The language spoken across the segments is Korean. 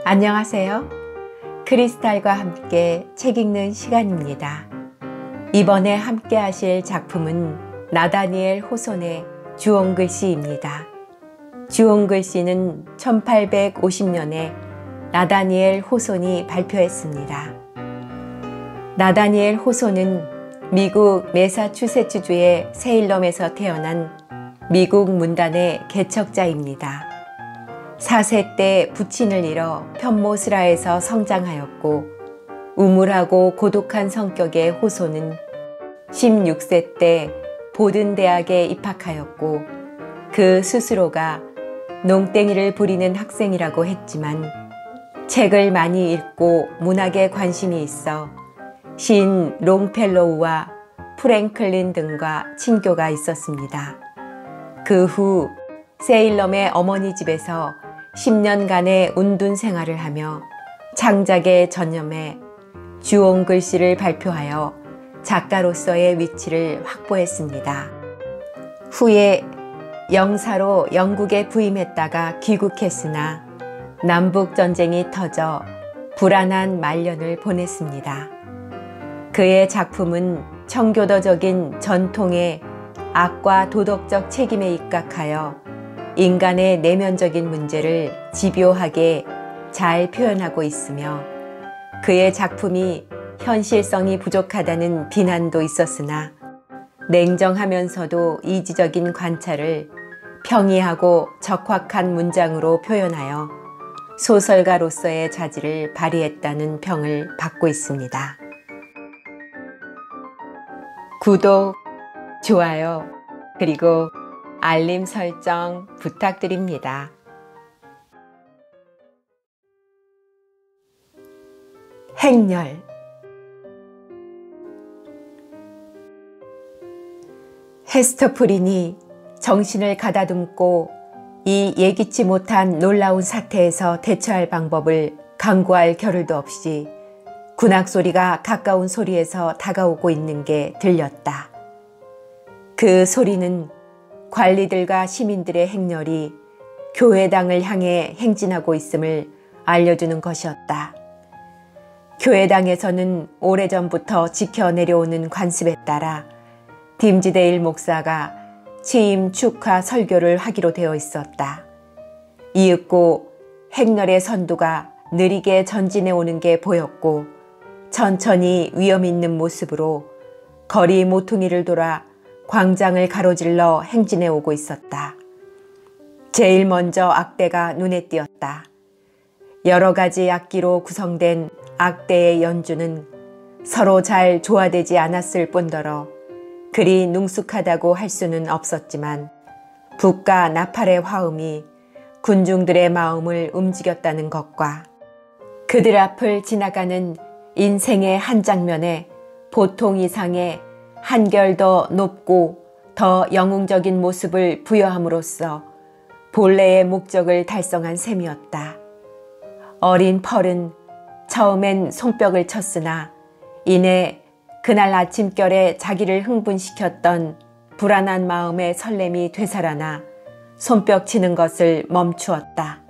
안녕하세요. 크리스탈과 함께 책 읽는 시간입니다. 이번에 함께 하실 작품은 나다니엘 호손의 주홍글씨입니다. 주홍글씨는 1850년에 나다니엘 호손이 발표했습니다. 나다니엘 호손은 미국 매사추세츠주의 세일럼에서 태어난 미국 문단의 개척자입니다. 4세 때 부친을 잃어 편모스라에서 성장하였고 우물하고 고독한 성격의 호손은 16세 때 보든 대학에 입학하였고 그 스스로가 농땡이를 부리는 학생이라고 했지만 책을 많이 읽고 문학에 관심이 있어 시인 롱펠로우와 프랭클린 등과 친교가 있었습니다. 그 후 세일럼의 어머니 집에서 10년간의 운둔 생활을 하며 창작에 전념해 주홍글씨를 발표하여 작가로서의 위치를 확보했습니다. 후에 영사로 영국에 부임했다가 귀국했으나 남북전쟁이 터져 불안한 말년을 보냈습니다. 그의 작품은 청교도적인 전통의 악과 도덕적 책임에 입각하여 인간의 내면적인 문제를 집요하게 잘 표현하고 있으며 그의 작품이 현실성이 부족하다는 비난도 있었으나 냉정하면서도 이지적인 관찰을 평이하고 적확한 문장으로 표현하여 소설가로서의 자질을 발휘했다는 평을 받고 있습니다. 구독, 좋아요, 그리고 알림 설정 부탁드립니다. 행렬. 헤스터 프린이 정신을 가다듬고 이 예기치 못한 놀라운 사태에서 대처할 방법을 강구할 겨를도 없이 군악 소리가 가까운 소리에서 다가오고 있는 게 들렸다. 그 소리는 관리들과 시민들의 행렬이 교회당을 향해 행진하고 있음을 알려주는 것이었다. 교회당에서는 오래전부터 지켜 내려오는 관습에 따라 딤지데일 목사가 취임 축하 설교를 하기로 되어 있었다. 이윽고 행렬의 선두가 느리게 전진해 오는 게 보였고 천천히 위험 있는 모습으로 거리 모퉁이를 돌아 광장을 가로질러 행진해 오고 있었다. 제일 먼저 악대가 눈에 띄었다. 여러 가지 악기로 구성된 악대의 연주는 서로 잘 조화되지 않았을 뿐더러 그리 능숙하다고 할 수는 없었지만 북과 나팔의 화음이 군중들의 마음을 움직였다는 것과 그들 앞을 지나가는 인생의 한 장면에 보통 이상의 한결 더 높고 더 영웅적인 모습을 부여함으로써 본래의 목적을 달성한 셈이었다. 어린 펄은 처음엔 손뼉을 쳤으나 이내 그날 아침결에 자기를 흥분시켰던 불안한 마음의 설렘이 되살아나 손뼉 치는 것을 멈추었다.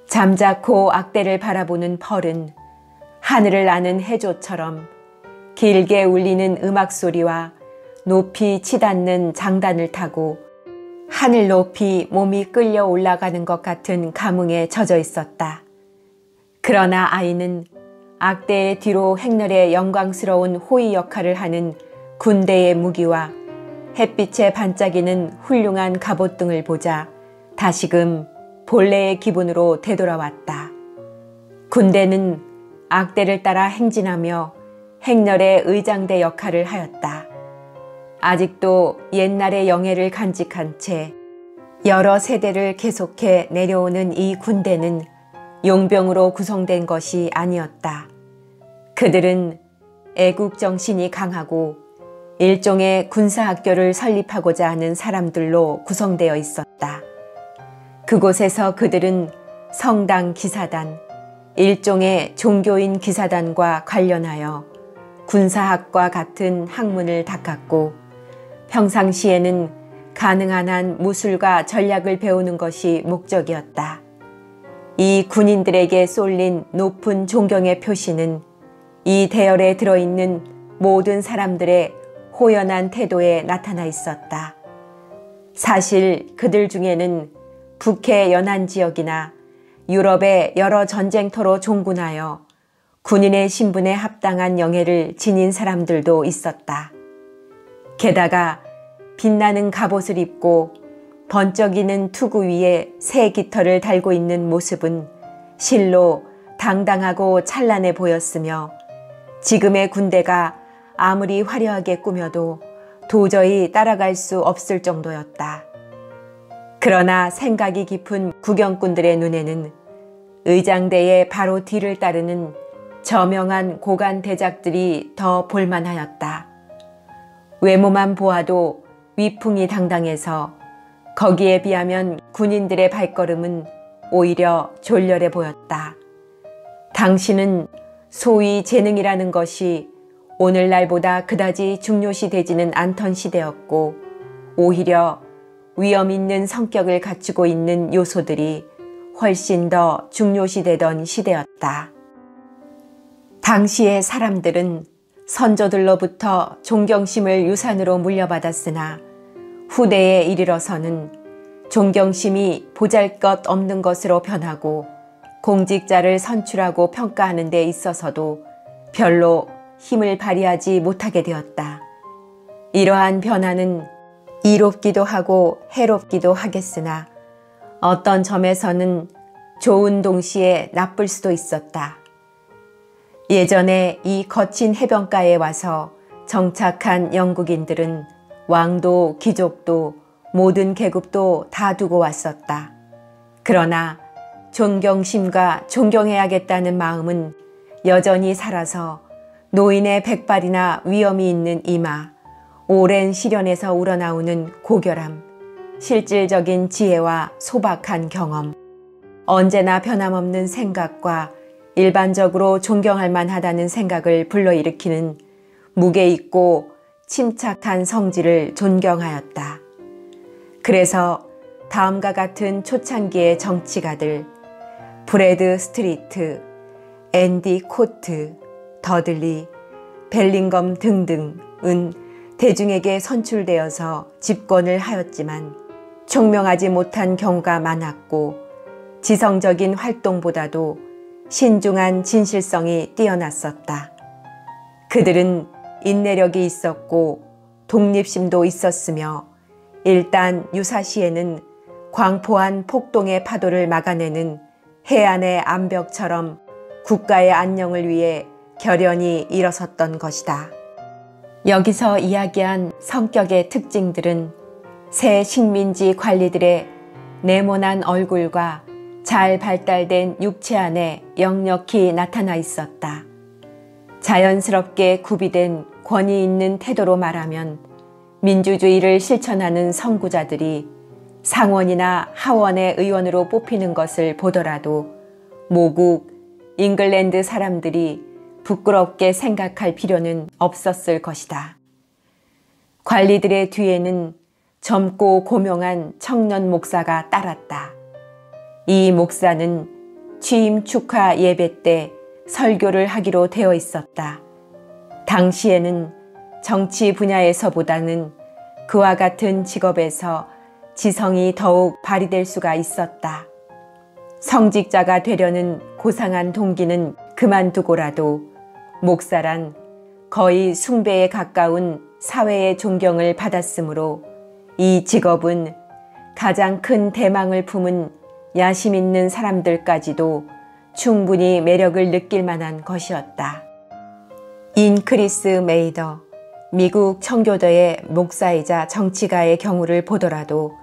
잠자코 악대를 바라보는 펄은 하늘을 나는 해조처럼 길게 울리는 음악 소리와 높이 치닫는 장단을 타고 하늘 높이 몸이 끌려 올라가는 것 같은 감흥에 젖어 있었다. 그러나 아이는 악대의 뒤로 행렬의 영광스러운 호위 역할을 하는 군대의 무기와 햇빛에 반짝이는 훌륭한 갑옷등을 보자 다시금 본래의 기분으로 되돌아왔다. 군대는 악대를 따라 행진하며 행렬의 의장대 역할을 하였다. 아직도 옛날의 영예를 간직한 채 여러 세대를 계속해 내려오는 이 군대는 용병으로 구성된 것이 아니었다. 그들은 애국정신이 강하고 일종의 군사학교를 설립하고자 하는 사람들로 구성되어 있었다. 그곳에서 그들은 성당 기사단, 일종의 종교인 기사단과 관련하여 군사학과 같은 학문을 닦았고 평상시에는 가능한 한 무술과 전략을 배우는 것이 목적이었다. 이 군인들에게 쏠린 높은 존경의 표시는 이 대열에 들어있는 모든 사람들의 호연한 태도에 나타나 있었다. 사실 그들 중에는 북해 연안 지역이나 유럽의 여러 전쟁터로 종군하여 군인의 신분에 합당한 영예를 지닌 사람들도 있었다. 게다가 빛나는 갑옷을 입고 번쩍이는 투구 위에 새 깃털을 달고 있는 모습은 실로 당당하고 찬란해 보였으며 지금의 군대가 아무리 화려하게 꾸며도 도저히 따라갈 수 없을 정도였다. 그러나 생각이 깊은 구경꾼들의 눈에는 의장대의 바로 뒤를 따르는 저명한 고관 대작들이 더 볼만하였다. 외모만 보아도 위풍이 당당해서 거기에 비하면 군인들의 발걸음은 오히려 졸렬해 보였다. 당시는 소위 재능이라는 것이 오늘날보다 그다지 중요시 되지는 않던 시대였고 오히려 위험 있는 성격을 갖추고 있는 요소들이 훨씬 더 중요시 되던 시대였다. 당시의 사람들은 선조들로부터 존경심을 유산으로 물려받았으나 후대에 이르러서는 존경심이 보잘것없는 것으로 변하고 공직자를 선출하고 평가하는 데 있어서도 별로 힘을 발휘하지 못하게 되었다. 이러한 변화는 이롭기도 하고 해롭기도 하겠으나 어떤 점에서는 좋은 동시에 나쁠 수도 있었다. 예전에 이 거친 해변가에 와서 정착한 영국인들은 왕도 귀족도 모든 계급도 다 두고 왔었다. 그러나 존경심과 존경해야겠다는 마음은 여전히 살아서 노인의 백발이나 위엄이 있는 이마, 오랜 시련에서 우러나오는 고결함, 실질적인 지혜와 소박한 경험, 언제나 변함없는 생각과 일반적으로 존경할 만하다는 생각을 불러일으키는 무게 있고 침착한 성질을 존경하였다. 그래서 다음과 같은 초창기의 정치가들, 브래드 스트리트, 앤디 코트, 더들리, 벨링검 등등은 대중에게 선출되어서 집권을 하였지만 총명하지 못한 경우가 많았고 지성적인 활동보다도 신중한 진실성이 뛰어났었다. 그들은 인내력이 있었고 독립심도 있었으며 일단 유사시에는 광포한 폭동의 파도를 막아내는 해안의 암벽처럼 국가의 안녕을 위해 결연히 일어섰던 것이다. 여기서 이야기한 성격의 특징들은 새 식민지 관리들의 네모난 얼굴과 잘 발달된 육체 안에 역력히 나타나 있었다. 자연스럽게 구비된 권위 있는 태도로 말하면 민주주의를 실천하는 선구자들이 상원이나 하원의 의원으로 뽑히는 것을 보더라도 모국 잉글랜드 사람들이 부끄럽게 생각할 필요는 없었을 것이다. 관리들의 뒤에는 젊고 고명한 청년 목사가 따랐다. 이 목사는 취임 축하 예배 때 설교를 하기로 되어 있었다. 당시에는 정치 분야에서보다는 그와 같은 직업에서 지성이 더욱 발휘될 수가 있었다. 성직자가 되려는 고상한 동기는 그만두고라도 목사란 거의 숭배에 가까운 사회의 존경을 받았으므로 이 직업은 가장 큰 대망을 품은 야심 있는 사람들까지도 충분히 매력을 느낄 만한 것이었다. 인크리스 메이더, 미국 청교도의 목사이자 정치가의 경우를 보더라도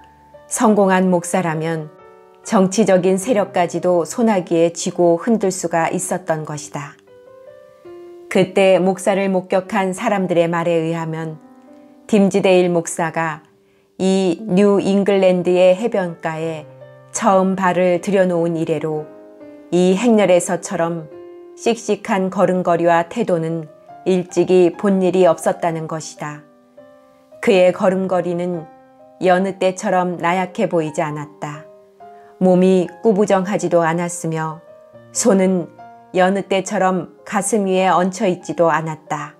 성공한 목사라면 정치적인 세력까지도 소나기에 쥐고 흔들 수가 있었던 것이다. 그때 목사를 목격한 사람들의 말에 의하면 딤지데일 목사가 이 뉴 잉글랜드의 해변가에 처음 발을 들여놓은 이래로 이 행렬에서처럼 씩씩한 걸음걸이와 태도는 일찍이 본 일이 없었다는 것이다. 그의 걸음걸이는 여느 때처럼 나약해 보이지 않았다. 몸이 꾸부정하지도 않았으며 손은 여느 때처럼 가슴 위에 얹혀 있지도 않았다.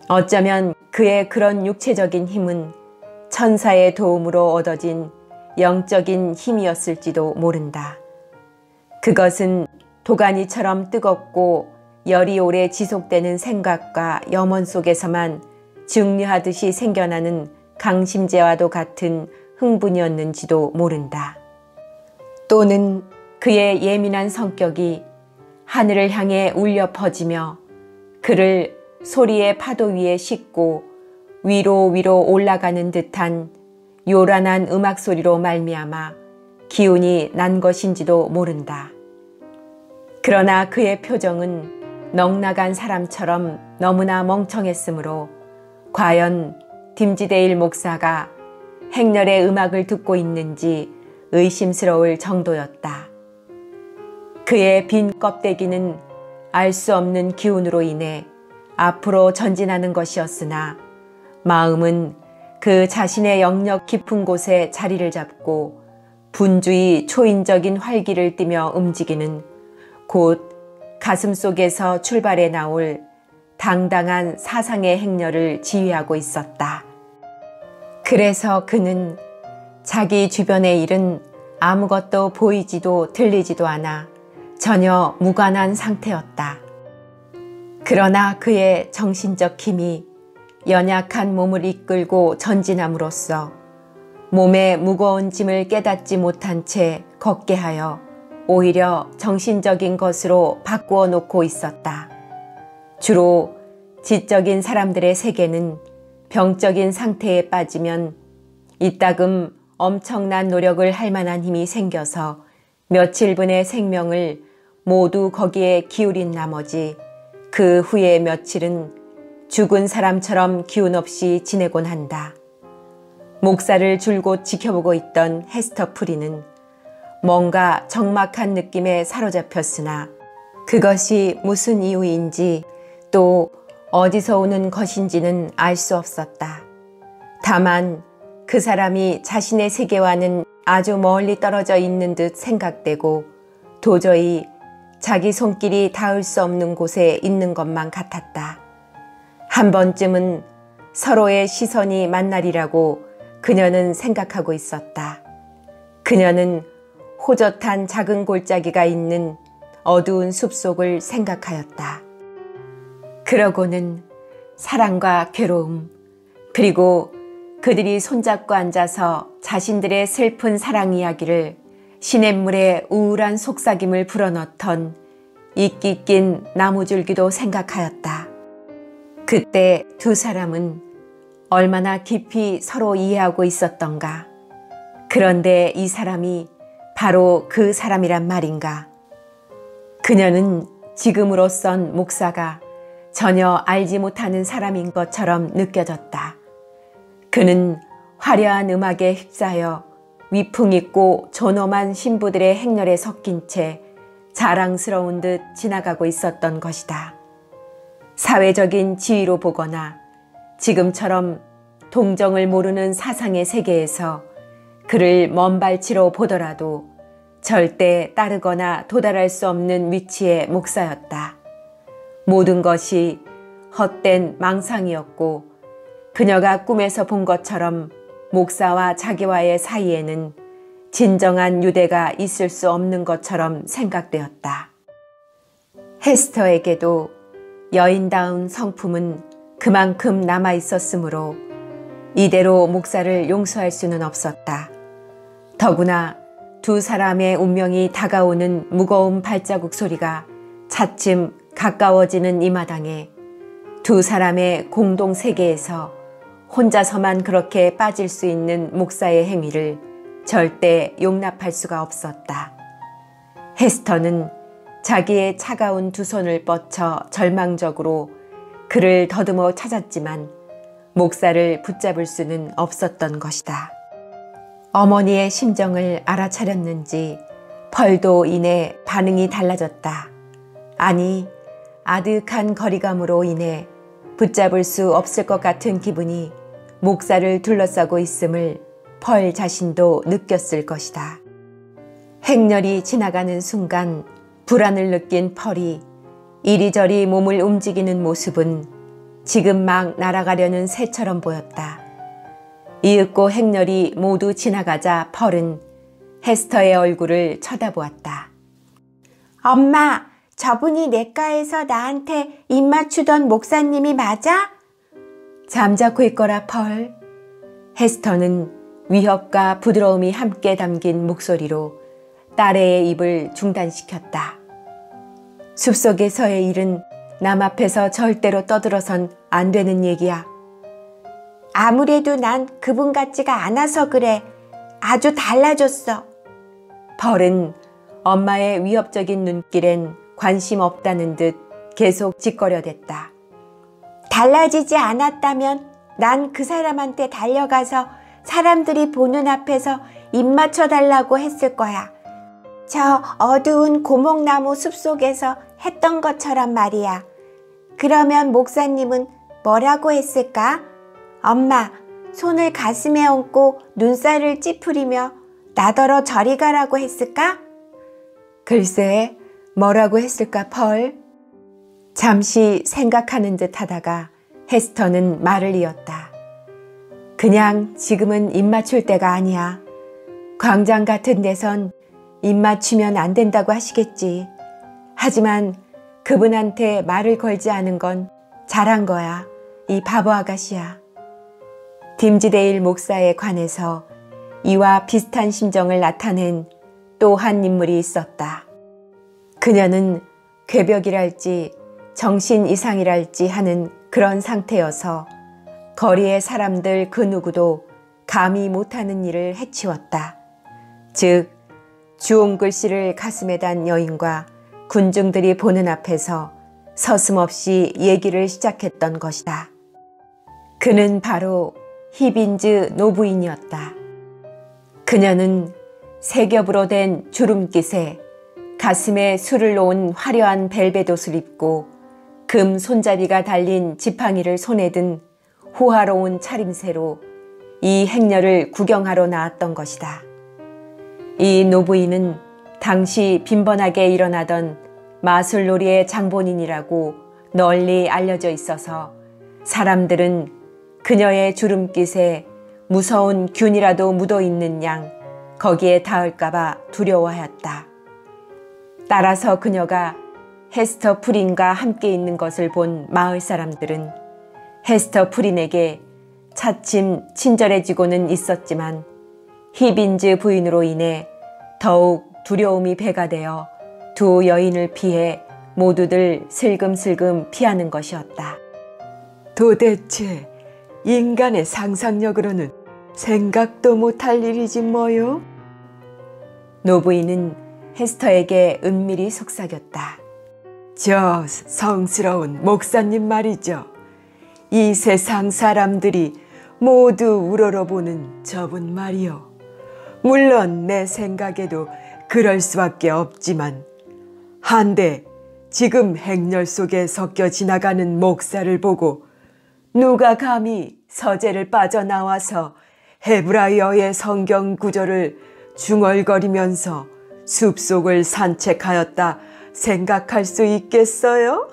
어쩌면 그의 그런 육체적인 힘은 천사의 도움으로 얻어진 영적인 힘이었을지도 모른다. 그것은 도가니처럼 뜨겁고 열이 오래 지속되는 생각과 염원 속에서만 증류하듯이 생겨나는 강심제와도 같은 흥분이었는지도 모른다. 또는 그의 예민한 성격이 하늘을 향해 울려 퍼지며 그를 소리의 파도 위에 싣고 위로 올라가는 듯한 요란한 음악 소리로 말미암아 기운이 난 것인지도 모른다. 그러나 그의 표정은 넉나간 사람처럼 너무나 멍청했으므로 과연 딤지데일 목사가 행렬의 음악을 듣고 있는지 의심스러울 정도였다. 그의 빈 껍데기는 알 수 없는 기운으로 인해 앞으로 전진하는 것이었으나 마음은 그 자신의 영역 깊은 곳에 자리를 잡고 분주히 초인적인 활기를 띠며 움직이는 곧 가슴 속에서 출발해 나올 당당한 사상의 행렬을 지휘하고 있었다. 그래서 그는 자기 주변의 일은 아무것도 보이지도 들리지도 않아 전혀 무관한 상태였다. 그러나 그의 정신적 힘이 연약한 몸을 이끌고 전진함으로써 몸의 무거운 짐을 깨닫지 못한 채 걷게 하여 오히려 정신적인 것으로 바꾸어 놓고 있었다. 주로 지적인 사람들의 세계는 병적인 상태에 빠지면 이따금 엄청난 노력을 할 만한 힘이 생겨서 며칠분의 생명을 모두 거기에 기울인 나머지 그 후에 며칠은 죽은 사람처럼 기운 없이 지내곤 한다. 목사를 줄곧 지켜보고 있던 헤스터 프리는 뭔가 적막한 느낌에 사로잡혔으나 그것이 무슨 이유인지 또 어디서 오는 것인지는 알 수 없었다. 다만 그 사람이 자신의 세계와는 아주 멀리 떨어져 있는 듯 생각되고 도저히 자기 손길이 닿을 수 없는 곳에 있는 것만 같았다. 한 번쯤은 서로의 시선이 만나리라고 그녀는 생각하고 있었다. 그녀는 호젓한 작은 골짜기가 있는 어두운 숲속을 생각하였다. 그러고는 사랑과 괴로움, 그리고 그들이 손잡고 앉아서 자신들의 슬픈 사랑 이야기를 시냇물에 우울한 속삭임을 불어넣던 이끼 낀 나무줄기도 생각하였다. 그때 두 사람은 얼마나 깊이 서로 이해하고 있었던가. 그런데 이 사람이 바로 그 사람이란 말인가. 그녀는 지금으로선 목사가 전혀 알지 못하는 사람인 것처럼 느껴졌다. 그는 화려한 음악에 휩싸여 위풍 있고 존엄한 신부들의 행렬에 섞인 채 자랑스러운 듯 지나가고 있었던 것이다. 사회적인 지위로 보거나 지금처럼 동정을 모르는 사상의 세계에서 그를 먼 발치로 보더라도 절대 따르거나 도달할 수 없는 위치의 목사였다. 모든 것이 헛된 망상이었고 그녀가 꿈에서 본 것처럼 목사와 자기와의 사이에는 진정한 유대가 있을 수 없는 것처럼 생각되었다. 헤스터에게도 여인다운 성품은 그만큼 남아있었으므로 이대로 목사를 용서할 수는 없었다. 더구나 두 사람의 운명이 다가오는 무거운 발자국 소리가 차츰 가까워지는 이 마당에 두 사람의 공동 세계에서 혼자서만 그렇게 빠질 수 있는 목사의 행위를 절대 용납할 수가 없었다. 헤스터는 자기의 차가운 두 손을 뻗쳐 절망적으로 그를 더듬어 찾았지만 목사를 붙잡을 수는 없었던 것이다. 어머니의 심정을 알아차렸는지 펄도 인해 반응이 달라졌다. 아니, 아득한 거리감으로 인해 붙잡을 수 없을 것 같은 기분이 목사를 둘러싸고 있음을 펄 자신도 느꼈을 것이다. 행렬이 지나가는 순간 불안을 느낀 펄이 이리저리 몸을 움직이는 모습은 지금 막 날아가려는 새처럼 보였다. 이윽고 행렬이 모두 지나가자 펄은 헤스터의 얼굴을 쳐다보았다. 엄마, 저분이 내과에서 나한테 입 맞추던 목사님이 맞아? 잠자코 있거라 펄. 헤스터는 위협과 부드러움이 함께 담긴 목소리로 딸의 입을 중단시켰다. 숲속에서의 일은 남 앞에서 절대로 떠들어선 안 되는 얘기야. 아무래도 난 그분 같지가 않아서 그래. 아주 달라졌어. 펄은 엄마의 위협적인 눈길엔 관심 없다는 듯 계속 짓거려댔다. 달라지지 않았다면 난 그 사람한테 달려가서 사람들이 보는 앞에서 입 맞춰달라고 했을 거야. 저 어두운 고목나무 숲속에서 했던 것처럼 말이야. 그러면 목사님은 뭐라고 했을까? 엄마, 손을 가슴에 얹고 눈살을 찌푸리며 나더러 저리 가라고 했을까? 글쎄, 뭐라고 했을까 펄? 잠시 생각하는 듯 하다가 헤스터는 말을 이었다. 그냥 지금은 입 맞출 때가 아니야. 광장 같은 데선 입 맞추면 안 된다고 하시겠지. 하지만 그분한테 말을 걸지 않은 건 잘한 거야. 이 바보 아가씨야. 딤지데일 목사에 관해서 이와 비슷한 심정을 나타낸 또 한 인물이 있었다. 그녀는 괴벽이랄지 정신 이상이랄지 하는 그런 상태여서 거리의 사람들 그 누구도 감히 못하는 일을 해치웠다. 즉 주홍 글씨를 가슴에 단 여인과 군중들이 보는 앞에서 서슴없이 얘기를 시작했던 것이다. 그는 바로 히빈즈 노부인이었다. 그녀는 세 겹으로 된 주름깃에 가슴에 술을 놓은 화려한 벨벳 옷을 입고 금 손잡이가 달린 지팡이를 손에 든 호화로운 차림새로 이 행렬을 구경하러 나왔던 것이다. 이 노부인은 당시 빈번하게 일어나던 마술놀이의 장본인이라고 널리 알려져 있어서 사람들은 그녀의 주름깃에 무서운 균이라도 묻어있는 양 거기에 닿을까봐 두려워하였다. 따라서 그녀가 헤스터 프린과 함께 있는 것을 본 마을 사람들은 헤스터 프린에게 차츰 친절해지고는 있었지만 히빈즈 부인으로 인해 더욱 두려움이 배가 되어 두 여인을 피해 모두들 슬금슬금 피하는 것이었다. 도대체 인간의 상상력으로는 생각도 못할 일이지 뭐요? 노부인은 헤스터에게 은밀히 속삭였다. 저 성스러운 목사님 말이죠. 이 세상 사람들이 모두 우러러보는 저분 말이요. 물론 내 생각에도 그럴 수밖에 없지만 한데 지금 행렬 속에 섞여 지나가는 목사를 보고 누가 감히 서재를 빠져나와서 헤브라이어의 성경 구절을 중얼거리면서 숲속을 산책하였다 생각할 수 있겠어요?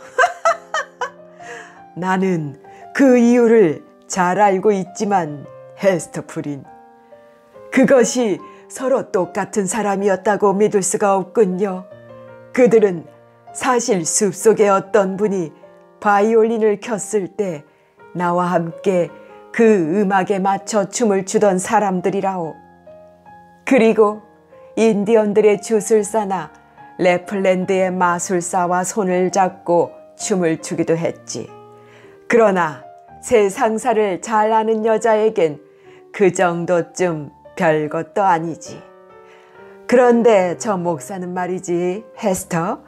나는 그 이유를 잘 알고 있지만 헤스터 프린, 그것이 서로 똑같은 사람이었다고 믿을 수가 없군요. 그들은 사실 숲속의 어떤 분이 바이올린을 켰을 때 나와 함께 그 음악에 맞춰 춤을 추던 사람들이라오. 그리고 인디언들의 주술사나 레플랜드의 마술사와 손을 잡고 춤을 추기도 했지. 그러나 세상사를 잘 아는 여자에겐 그 정도쯤 별것도 아니지. 그런데 저 목사는 말이지, 헤스터,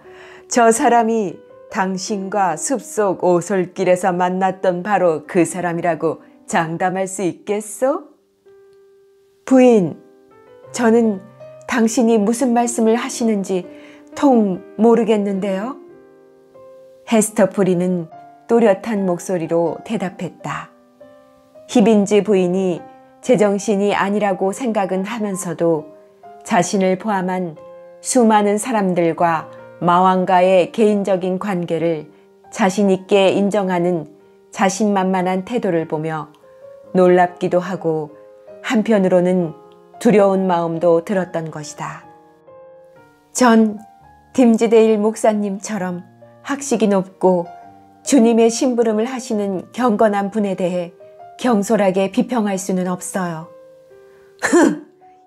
저 사람이 당신과 숲속 오솔길에서 만났던 바로 그 사람이라고 장담할 수 있겠소? 부인, 저는 당신이 무슨 말씀을 하시는지 통 모르겠는데요. 헤스터 프린은 또렷한 목소리로 대답했다. 히빈즈 부인이 제정신이 아니라고 생각은 하면서도 자신을 포함한 수많은 사람들과 마왕과의 개인적인 관계를 자신 있게 인정하는 자신만만한 태도를 보며 놀랍기도 하고 한편으로는 두려운 마음도 들었던 것이다. 전 딤지데일 목사님처럼 학식이 높고 주님의 심부름을 하시는 경건한 분에 대해 경솔하게 비평할 수는 없어요.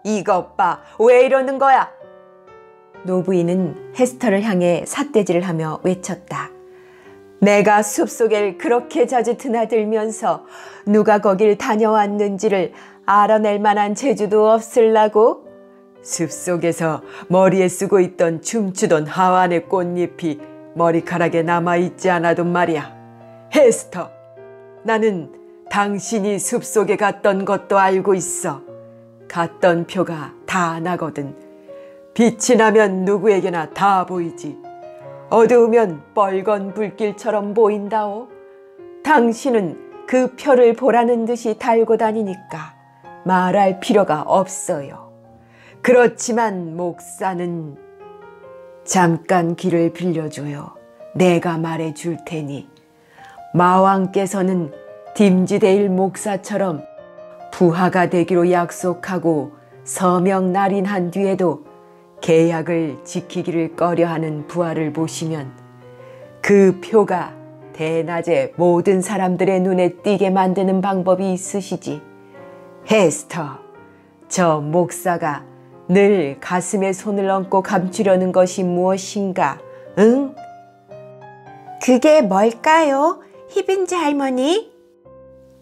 이것 봐, 왜 이러는 거야? 노부인은 헤스터를 향해 삿대질을 하며 외쳤다. 내가 숲속에 그렇게 자주 드나들면서 누가 거길 다녀왔는지를 알아낼 만한 재주도 없을라고? 숲속에서 머리에 쓰고 있던 춤추던 하완의 꽃잎이 머리카락에 남아있지 않아도 말이야. 헤스터, 나는 당신이 숲속에 갔던 것도 알고 있어. 갔던 표가 다 나거든. 빛이 나면 누구에게나 다 보이지. 어두우면 뻘건 불길처럼 보인다오. 당신은 그 표를 보라는 듯이 달고 다니니까 말할 필요가 없어요. 그렇지만 목사는 잠깐 귀를 빌려줘요. 내가 말해줄 테니 마왕께서는 딤지데일 목사처럼 부하가 되기로 약속하고 서명 날인한 뒤에도 계약을 지키기를 꺼려하는 부하를 보시면 그 표가 대낮에 모든 사람들의 눈에 띄게 만드는 방법이 있으시지. 헤스터, 저 목사가 늘 가슴에 손을 얹고 감추려는 것이 무엇인가, 응? 그게 뭘까요, 히빈즈 할머니?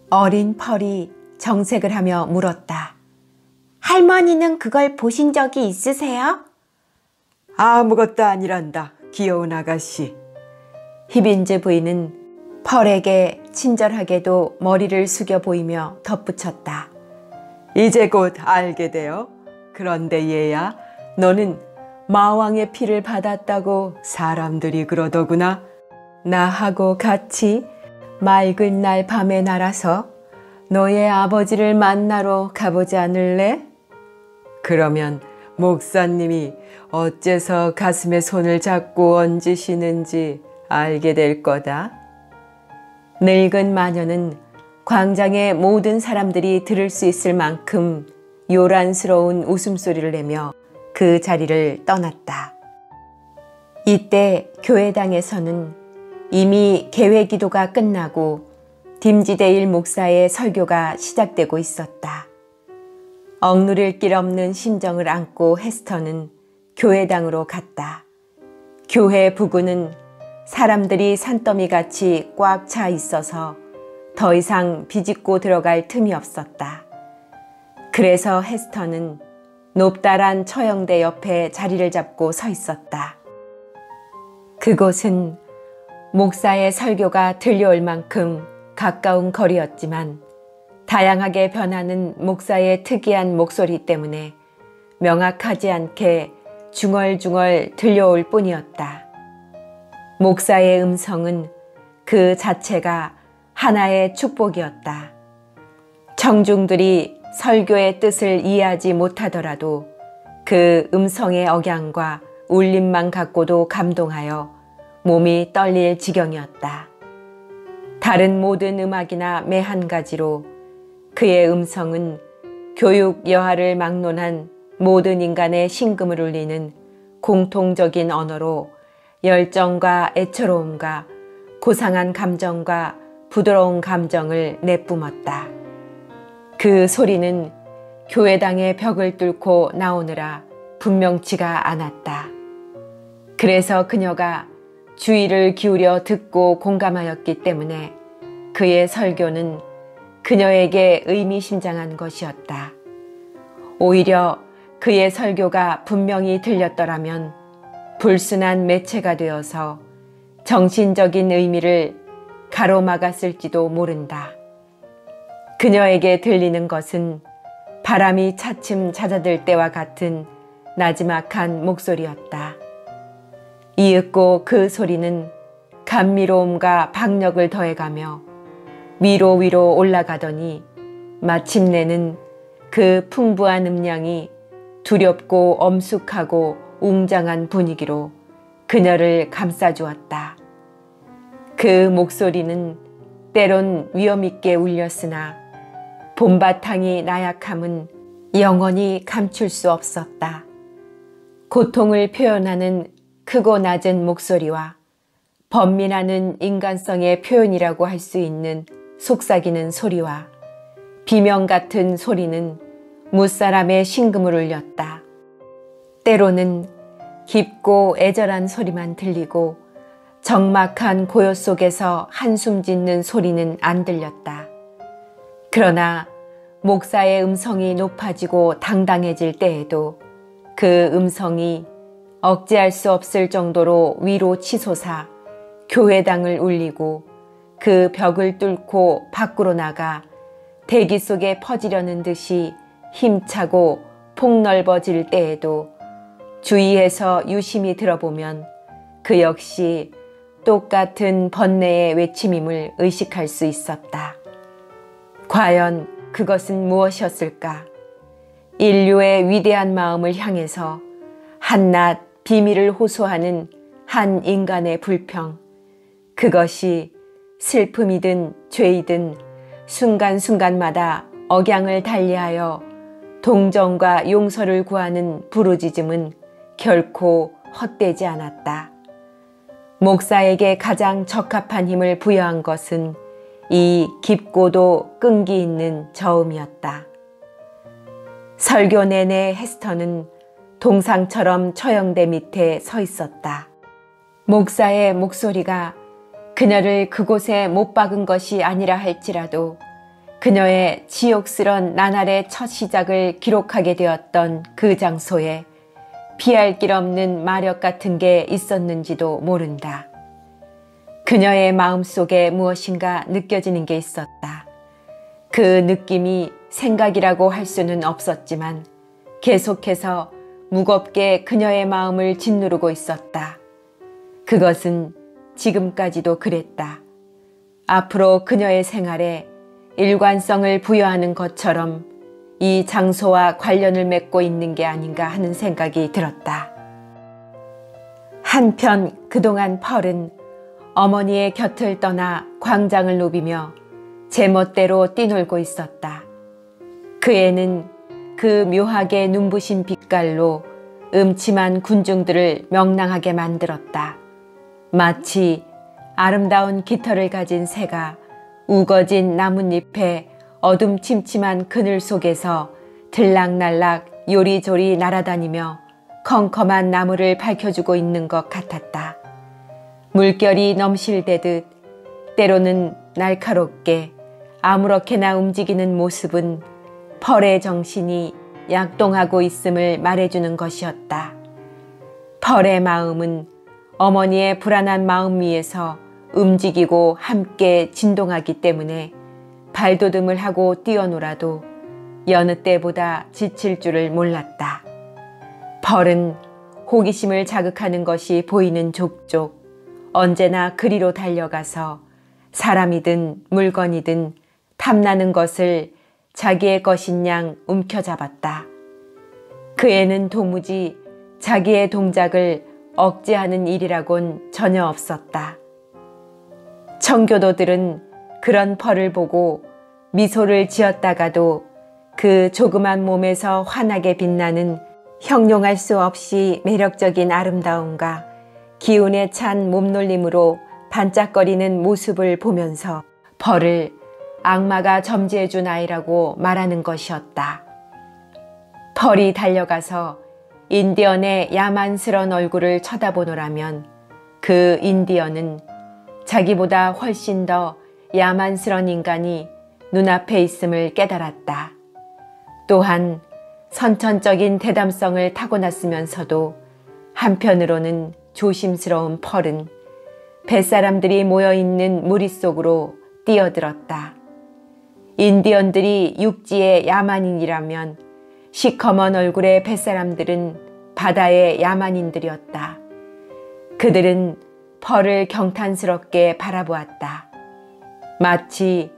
어린 펄이 정색을 하며 물었다. 할머니는 그걸 보신 적이 있으세요? 아무것도 아니란다, 귀여운 아가씨. 히빈즈 부인은 펄에게 친절하게도 머리를 숙여 보이며 덧붙였다. 이제 곧 알게 돼요. 그런데 얘야, 너는 마왕의 피를 받았다고 사람들이 그러더구나. 나하고 같이 맑은 날 밤에 날아서 너의 아버지를 만나러 가보지 않을래? 그러면 목사님이 어째서 가슴에 손을 잡고 얹으시는지 알게 될 거다. 늙은 마녀는 광장의 모든 사람들이 들을 수 있을 만큼 요란스러운 웃음소리를 내며 그 자리를 떠났다. 이때 교회당에서는 이미 개회 기도가 끝나고 딤지데일 목사의 설교가 시작되고 있었다. 억누를 길 없는 심정을 안고 헤스터는 교회당으로 갔다. 교회 부근은 사람들이 산더미같이 꽉 차 있어서 더 이상 비집고 들어갈 틈이 없었다. 그래서 헤스터는 높다란 처형대 옆에 자리를 잡고 서 있었다. 그곳은 목사의 설교가 들려올 만큼 가까운 거리였지만 다양하게 변하는 목사의 특이한 목소리 때문에 명확하지 않게 중얼중얼 들려올 뿐이었다. 목사의 음성은 그 자체가 하나의 축복이었다. 청중들이 설교의 뜻을 이해하지 못하더라도 그 음성의 억양과 울림만 갖고도 감동하여 몸이 떨릴 지경이었다. 다른 모든 음악이나 매 한 가지로 그의 음성은 교육 여하를 막론한 모든 인간의 심금을 울리는 공통적인 언어로 열정과 애처로움과 고상한 감정과 부드러운 감정을 내뿜었다. 그 소리는 교회당의 벽을 뚫고 나오느라 분명치가 않았다. 그래서 그녀가 주의를 기울여 듣고 공감하였기 때문에 그의 설교는 그녀에게 의미심장한 것이었다. 오히려 그의 설교가 분명히 들렸더라면 불순한 매체가 되어서 정신적인 의미를 가로막았을지도 모른다. 그녀에게 들리는 것은 바람이 차츰 잦아들 때와 같은 나지막한 목소리였다. 이윽고 그 소리는 감미로움과 박력을 더해가며 위로 올라가더니 마침내는 그 풍부한 음량이 두렵고 엄숙하고 웅장한 분위기로 그녀를 감싸주었다. 그 목소리는 때론 위엄있게 울렸으나 봄바탕이 나약함은 영원히 감출 수 없었다. 고통을 표현하는 크고 낮은 목소리와 번민하는 인간성의 표현이라고 할 수 있는 속삭이는 소리와 비명 같은 소리는 무사람의 심금을 울렸다. 때로는 깊고 애절한 소리만 들리고 적막한 고요 속에서 한숨 짓는 소리는 안 들렸다. 그러나 목사의 음성이 높아지고 당당해질 때에도 그 음성이 억제할 수 없을 정도로 위로 치솟아 교회당을 울리고 그 벽을 뚫고 밖으로 나가 대기 속에 퍼지려는 듯이 힘차고 폭넓어질 때에도 주위에서 유심히 들어보면 그 역시 똑같은 번뇌의 외침임을 의식할 수 있었다. 과연 그것은 무엇이었을까? 인류의 위대한 마음을 향해서 한낱 비밀을 호소하는 한 인간의 불평, 그것이 슬픔이든 죄이든 순간순간마다 억양을 달리하여 동정과 용서를 구하는 부르짖음은 결코 헛되지 않았다. 목사에게 가장 적합한 힘을 부여한 것은 이 깊고도 끈기 있는 저음이었다. 설교 내내 헤스터는 동상처럼 처형대 밑에 서 있었다. 목사의 목소리가 그녀를 그곳에 못 박은 것이 아니라 할지라도 그녀의 지옥스런 나날의 첫 시작을 기록하게 되었던 그 장소에 피할 길 없는 마력 같은 게 있었는지도 모른다. 그녀의 마음속에 무엇인가 느껴지는 게 있었다. 그 느낌이 생각이라고 할 수는 없었지만 계속해서 무겁게 그녀의 마음을 짓누르고 있었다. 그것은 지금까지도 그랬다. 앞으로 그녀의 생활에 일관성을 부여하는 것처럼 이 장소와 관련을 맺고 있는 게 아닌가 하는 생각이 들었다. 한편 그동안 펄은 어머니의 곁을 떠나 광장을 누비며 제멋대로 뛰놀고 있었다. 그 애는 그 묘하게 눈부신 빛깔로 음침한 군중들을 명랑하게 만들었다. 마치 아름다운 깃털을 가진 새가 우거진 나뭇잎에 어둠침침한 그늘 속에서 들락날락 요리조리 날아다니며 컴컴한 나무를 밝혀주고 있는 것 같았다. 물결이 넘실대듯 때로는 날카롭게 아무렇게나 움직이는 모습은 펄의 정신이 약동하고 있음을 말해주는 것이었다. 펄의 마음은 어머니의 불안한 마음 위에서 움직이고 함께 진동하기 때문에 발돋움을 하고 뛰어놀아도 여느 때보다 지칠 줄을 몰랐다. 펄은 호기심을 자극하는 것이 보이는 족족 언제나 그리로 달려가서 사람이든 물건이든 탐나는 것을 자기의 것인 양 움켜잡았다. 그 애는 도무지 자기의 동작을 억제하는 일이라곤 전혀 없었다. 청교도들은 그런 펄을 보고 미소를 지었다가도 그 조그만 몸에서 환하게 빛나는 형용할 수 없이 매력적인 아름다움과 기운에 찬 몸놀림으로 반짝거리는 모습을 보면서 펄을 악마가 점지해준 아이라고 말하는 것이었다. 펄이 달려가서 인디언의 야만스런 얼굴을 쳐다보노라면 그 인디언은 자기보다 훨씬 더 야만스런 인간이 눈앞에 있음을 깨달았다. 또한 선천적인 대담성을 타고났으면서도 한편으로는 조심스러운 펄은 뱃사람들이 모여있는 무리 속으로 뛰어들었다. 인디언들이 육지의 야만인이라면 시커먼 얼굴의 뱃사람들은 바다의 야만인들이었다. 그들은 펄을 경탄스럽게 바라보았다. 마치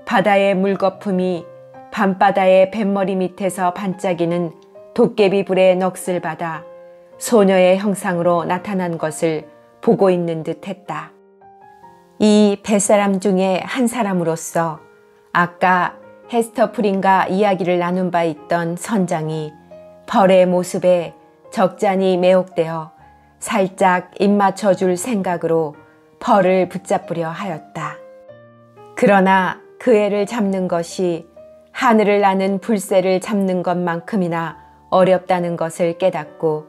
바다의 물거품이 밤바다의 뱃머리 밑에서 반짝이는 도깨비 불의 넋을 받아 소녀의 형상으로 나타난 것을 보고 있는 듯 했다. 이 뱃사람 중에 한 사람으로서 아까 헤스터 프린과 이야기를 나눈 바 있던 선장이 펄의 모습에 적잖이 매혹되어 살짝 입맞춰줄 생각으로 펄을 붙잡으려 하였다. 그러나 그 애를 잡는 것이 하늘을 나는 불새를 잡는 것만큼이나 어렵다는 것을 깨닫고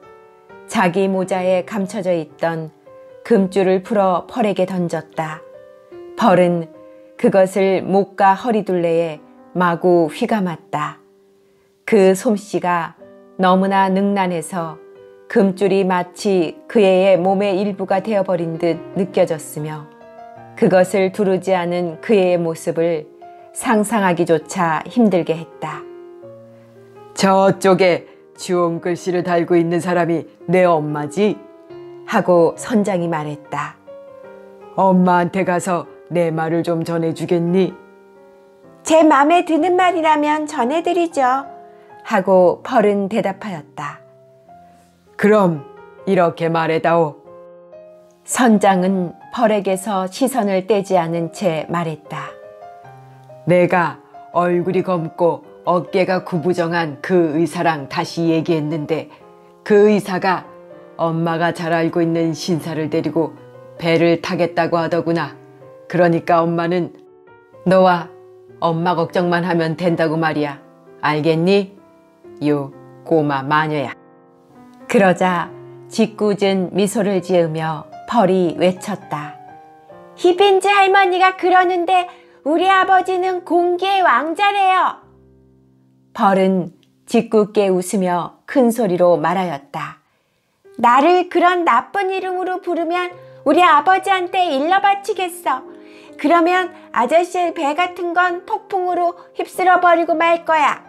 자기 모자에 감춰져 있던 금줄을 풀어 펄에게 던졌다. 펄은 그것을 목과 허리둘레에 마구 휘감았다. 그 솜씨가 너무나 능란해서 금줄이 마치 그 애의 몸의 일부가 되어버린 듯 느껴졌으며 그것을 두르지 않은 그 애의 모습을 상상하기조차 힘들게 했다. 저쪽에 주홍 글씨를 달고 있는 사람이 내 엄마지? 하고 선장이 말했다. 엄마한테 가서 내 말을 좀 전해주겠니? 제 맘에 드는 말이라면 전해드리죠. 하고 펄은 대답하였다. 그럼 이렇게 말해다오. 선장은 펄에게서 시선을 떼지 않은 채 말했다. 내가 얼굴이 검고 어깨가 구부정한 그 의사랑 다시 얘기했는데 그 의사가 엄마가 잘 알고 있는 신사를 데리고 배를 타겠다고 하더구나. 그러니까 엄마는 너와 엄마 걱정만 하면 된다고 말이야. 알겠니? 요 꼬마 마녀야. 그러자 짓궂은 미소를 지으며 펄이 외쳤다. 히빈즈 할머니가 그러는데 우리 아버지는 공기의 왕자래요. 펄은 짓궂게 웃으며 큰 소리로 말하였다. 나를 그런 나쁜 이름으로 부르면 우리 아버지한테 일러 바치겠어. 그러면 아저씨의 배 같은 건 폭풍으로 휩쓸어 버리고 말 거야.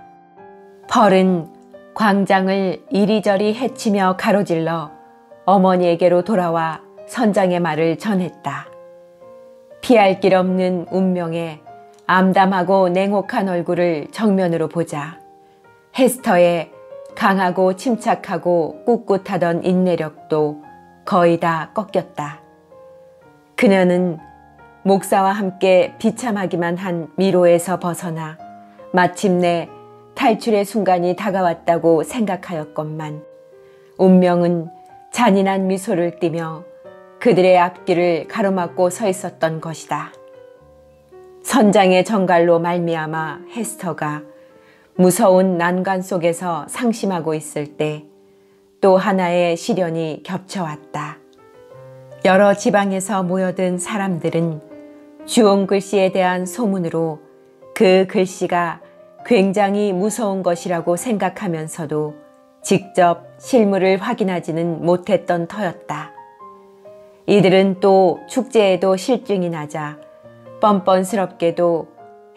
펄은 광장을 이리저리 헤치며 가로질러 어머니에게로 돌아와 선장의 말을 전했다. 피할 길 없는 운명에 암담하고 냉혹한 얼굴을 정면으로 보자 헤스터의 강하고 침착하고 꿋꿋하던 인내력도 거의 다 꺾였다. 그녀는 목사와 함께 비참하기만 한 미로에서 벗어나 마침내 탈출의 순간이 다가왔다고 생각하였건만 운명은 잔인한 미소를 띠며 그들의 앞길을 가로막고 서 있었던 것이다. 선장의 정갈로 말미암아 헤스터가 무서운 난관 속에서 상심하고 있을 때 또 하나의 시련이 겹쳐왔다. 여러 지방에서 모여든 사람들은 주홍 글씨에 대한 소문으로 그 글씨가 굉장히 무서운 것이라고 생각하면서도 직접 실물을 확인하지는 못했던 터였다. 이들은 또 축제에도 실증이 나자 뻔뻔스럽게도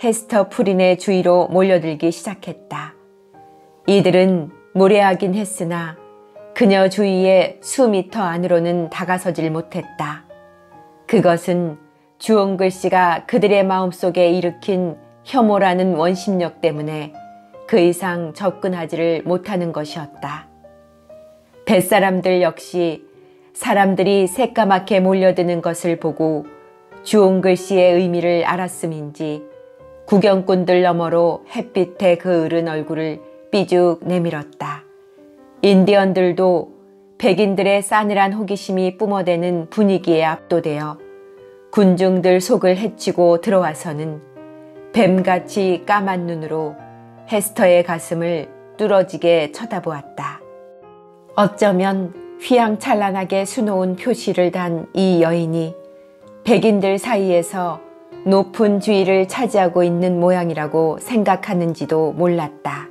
헤스터 프린의 주위로 몰려들기 시작했다. 이들은 무례하긴 했으나 그녀 주위에 수미터 안으로는 다가서질 못했다. 그것은 주홍 글씨가 그들의 마음속에 일으킨 혐오라는 원심력 때문에 그 이상 접근하지를 못하는 것이었다. 뱃사람들 역시 사람들이 새까맣게 몰려드는 것을 보고 주홍 글씨의 의미를 알았음인지 구경꾼들 너머로 햇빛에 그 으른 얼굴을 삐죽 내밀었다. 인디언들도 백인들의 싸늘한 호기심이 뿜어대는 분위기에 압도되어 군중들 속을 헤치고 들어와서는 뱀같이 까만 눈으로 헤스터의 가슴을 뚫어지게 쳐다보았다. 어쩌면 휘황찬란하게 수놓은 표시를 단 이 여인이 백인들 사이에서 높은 주위를 차지하고 있는 모양이라고 생각하는지도 몰랐다.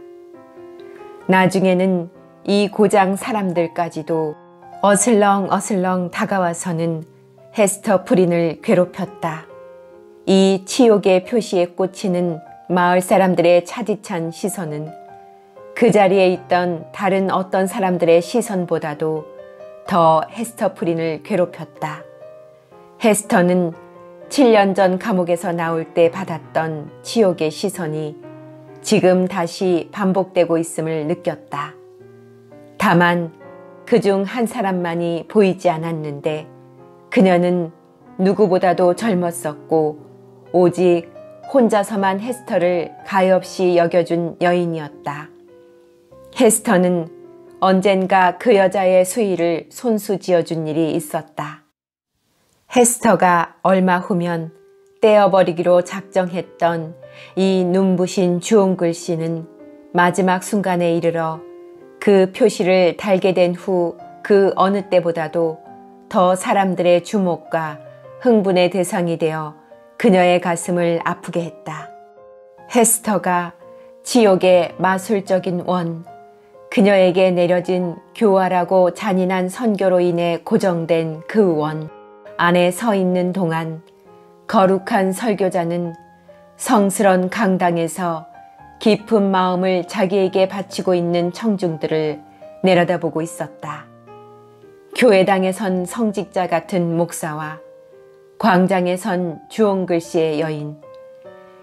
나중에는 이 고장 사람들까지도 어슬렁어슬렁 다가와서는 헤스터 프린을 괴롭혔다. 이 치욕의 표시에 꽂히는 마을 사람들의 차디찬 시선은 그 자리에 있던 다른 어떤 사람들의 시선보다도 더 헤스터 프린을 괴롭혔다. 헤스터는 7년 전 감옥에서 나올 때 받았던 치욕의 시선이 지금 다시 반복되고 있음을 느꼈다. 다만 그중 한 사람만이 보이지 않았는데 그녀는 누구보다도 젊었었고 오직 혼자서만 헤스터를 가엾이 여겨준 여인이었다. 헤스터는 언젠가 그 여자의 수의를 손수 지어준 일이 있었다. 헤스터가 얼마 후면 떼어버리기로 작정했던 이 눈부신 주홍 글씨는 마지막 순간에 이르러 그 표시를 달게 된 후 그 어느 때보다도 더 사람들의 주목과 흥분의 대상이 되어 그녀의 가슴을 아프게 했다. 헤스터가 지옥의 마술적인 원, 그녀에게 내려진 교활하고 잔인한 선교로 인해 고정된 그 원 안에 서 있는 동안 거룩한 설교자는 성스런 강당에서 깊은 마음을 자기에게 바치고 있는 청중들을 내려다보고 있었다. 교회당에 선 성직자 같은 목사와 광장에 선 주홍글씨의 여인,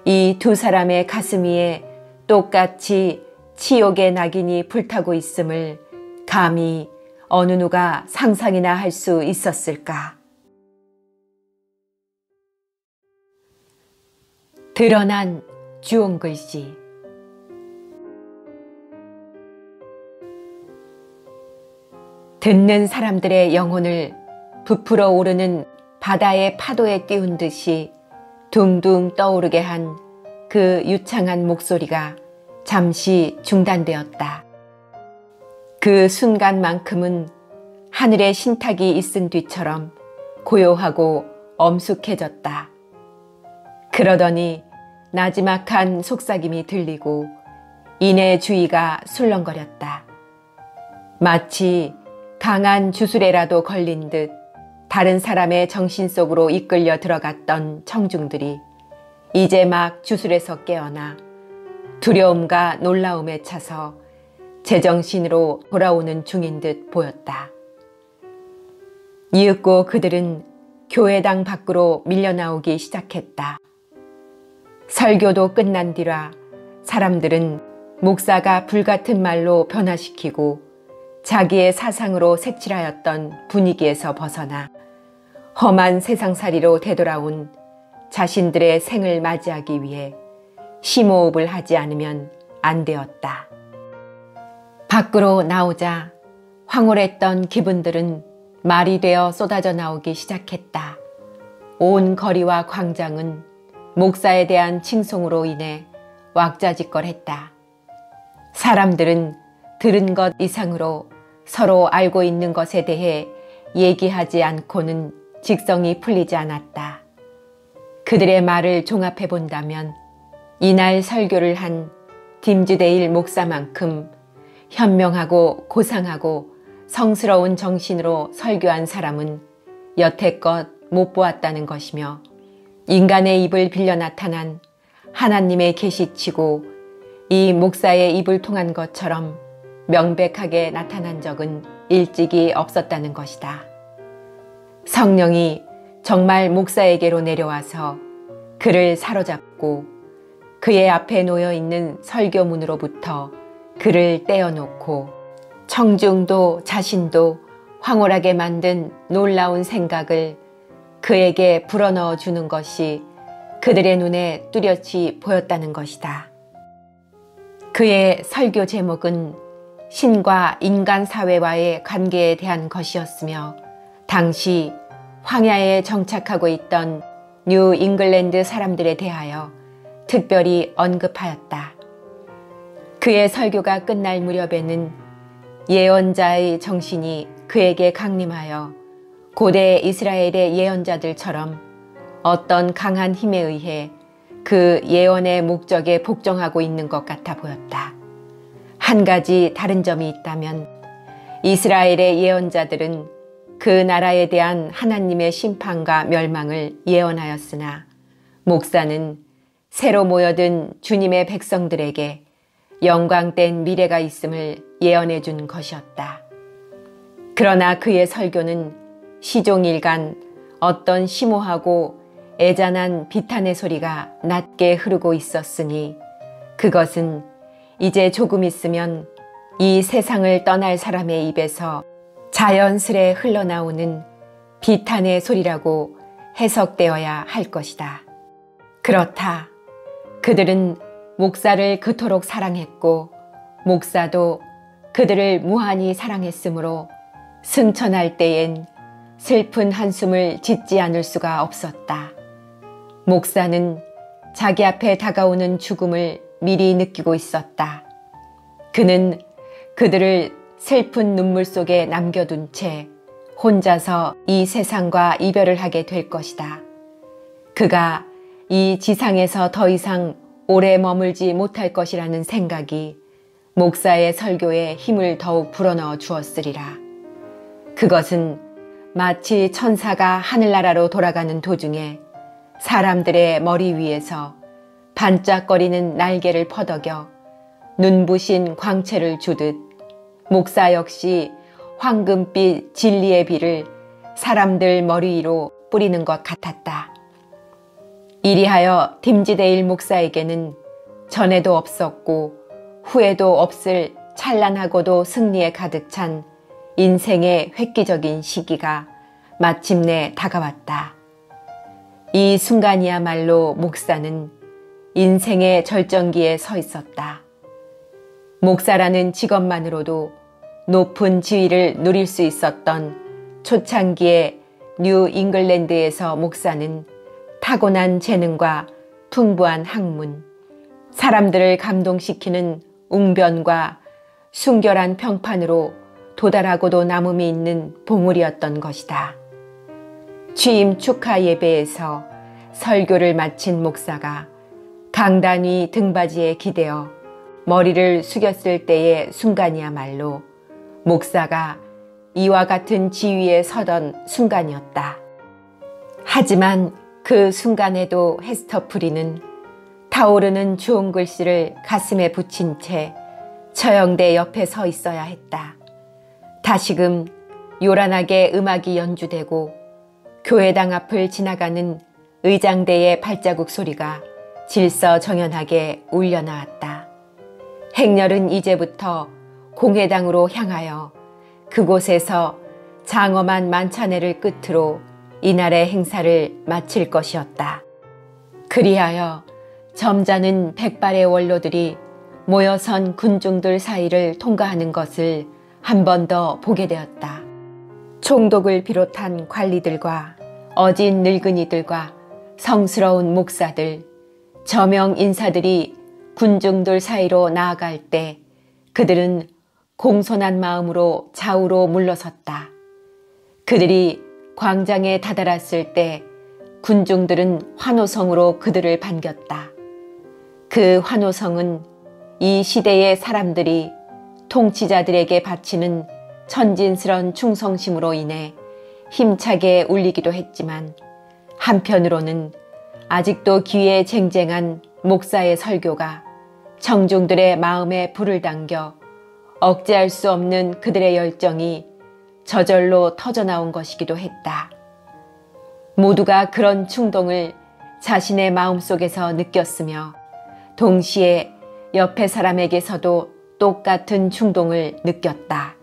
이 두 사람의 가슴 위에 똑같이 치욕의 낙인이 불타고 있음을 감히 어느 누가 상상이나 할 수 있었을까? 드러난 주홍글씨. 듣는 사람들의 영혼을 부풀어 오르는 바다의 파도에 띄운 듯이 둥둥 떠오르게 한 그 유창한 목소리가 잠시 중단되었다. 그 순간만큼은 하늘의 신탁이 있은 뒤처럼 고요하고 엄숙해졌다. 그러더니 나지막한 속삭임이 들리고 인의 주의가 술렁거렸다. 마치 강한 주술에라도 걸린 듯 다른 사람의 정신 속으로 이끌려 들어갔던 청중들이 이제 막 주술에서 깨어나 두려움과 놀라움에 차서 제정신으로 돌아오는 중인 듯 보였다. 이윽고 그들은 교회당 밖으로 밀려나오기 시작했다. 설교도 끝난 뒤라 사람들은 목사가 불같은 말로 변화시키고 자기의 사상으로 색칠하였던 분위기에서 벗어나 험한 세상살이로 되돌아온 자신들의 생을 맞이하기 위해 심호흡을 하지 않으면 안 되었다. 밖으로 나오자 황홀했던 기분들은 말이 되어 쏟아져 나오기 시작했다. 온 거리와 광장은 목사에 대한 칭송으로 인해 왁자지껄했다. 사람들은 들은 것 이상으로 서로 알고 있는 것에 대해 얘기하지 않고는 직성이 풀리지 않았다. 그들의 말을 종합해 본다면 이날 설교를 한 딤즈데일 목사만큼 현명하고 고상하고 성스러운 정신으로 설교한 사람은 여태껏 못 보았다는 것이며 인간의 입을 빌려 나타난 하나님의 계시치고 이 목사의 입을 통한 것처럼 명백하게 나타난 적은 일찍이 없었다는 것이다. 성령이 정말 목사에게로 내려와서 그를 사로잡고 그의 앞에 놓여 있는 설교문으로부터 그를 떼어놓고 청중도 자신도 황홀하게 만든 놀라운 생각을 그에게 불어넣어 주는 것이 그들의 눈에 뚜렷이 보였다는 것이다. 그의 설교 제목은 신과 인간 사회와의 관계에 대한 것이었으며 당시 황야에 정착하고 있던 뉴 잉글랜드 사람들에 대하여 특별히 언급하였다. 그의 설교가 끝날 무렵에는 예언자의 정신이 그에게 강림하여 고대 이스라엘의 예언자들처럼 어떤 강한 힘에 의해 그 예언의 목적에 복종하고 있는 것 같아 보였다. 한 가지 다른 점이 있다면 이스라엘의 예언자들은 그 나라에 대한 하나님의 심판과 멸망을 예언하였으나 목사는 새로 모여든 주님의 백성들에게 영광된 미래가 있음을 예언해 준 것이었다. 그러나 그의 설교는 시종일관 어떤 심오하고 애잔한 비탄의 소리가 낮게 흐르고 있었으니 그것은 이제 조금 있으면 이 세상을 떠날 사람의 입에서 자연스레 흘러나오는 비탄의 소리라고 해석되어야 할 것이다. 그렇다. 그들은 목사를 그토록 사랑했고 목사도 그들을 무한히 사랑했으므로 승천할 때엔 슬픈 한숨을 짓지 않을 수가 없었다. 목사는 자기 앞에 다가오는 죽음을 미리 느끼고 있었다. 그는 그들을 슬픈 눈물 속에 남겨둔 채 혼자서 이 세상과 이별을 하게 될 것이다. 그가 이 지상에서 더 이상 오래 머물지 못할 것이라는 생각이 목사의 설교에 힘을 더욱 불어넣어 주었으리라. 그것은 마치 천사가 하늘나라로 돌아가는 도중에 사람들의 머리 위에서 반짝거리는 날개를 퍼덕여 눈부신 광채를 주듯 목사 역시 황금빛 진리의 비를 사람들 머리 위로 뿌리는 것 같았다. 이리하여 딤지데일 목사에게는 전에도 없었고 후에도 없을 찬란하고도 승리에 가득 찬 인생의 획기적인 시기가 마침내 다가왔다. 이 순간이야말로 목사는 인생의 절정기에 서 있었다. 목사라는 직업만으로도 높은 지위를 누릴 수 있었던 초창기의 뉴 잉글랜드에서 목사는 타고난 재능과 풍부한 학문, 사람들을 감동시키는 웅변과 순결한 평판으로 도달하고도 남음이 있는 보물이었던 것이다. 취임 축하 예배에서 설교를 마친 목사가 강단 위 등받이에 기대어 머리를 숙였을 때의 순간이야말로 목사가 이와 같은 지위에 서던 순간이었다. 하지만 그 순간에도 헤스터프리는 타오르는 좋은 글씨를 가슴에 붙인 채 처형대 옆에 서 있어야 했다. 다시금 요란하게 음악이 연주되고 교회당 앞을 지나가는 의장대의 발자국 소리가 질서정연하게 울려 나왔다. 행렬은 이제부터 공회당으로 향하여 그곳에서 장엄한 만찬회를 끝으로 이날의 행사를 마칠 것이었다. 그리하여 점잖은 백발의 원로들이 모여선 군중들 사이를 통과하는 것을 한 번 더 보게 되었다. 총독을 비롯한 관리들과 어진 늙은이들과 성스러운 목사들, 저명 인사들이 군중들 사이로 나아갈 때 그들은 공손한 마음으로 좌우로 물러섰다. 그들이 광장에 다다랐을 때 군중들은 환호성으로 그들을 반겼다. 그 환호성은 이 시대의 사람들이 통치자들에게 바치는 천진스런 충성심으로 인해 힘차게 울리기도 했지만 한편으로는 아직도 귀에 쟁쟁한 목사의 설교가 청중들의 마음에 불을 당겨 억제할 수 없는 그들의 열정이 저절로 터져나온 것이기도 했다. 모두가 그런 충동을 자신의 마음속에서 느꼈으며 동시에 옆에 사람에게서도 똑같은 충동을 느꼈다.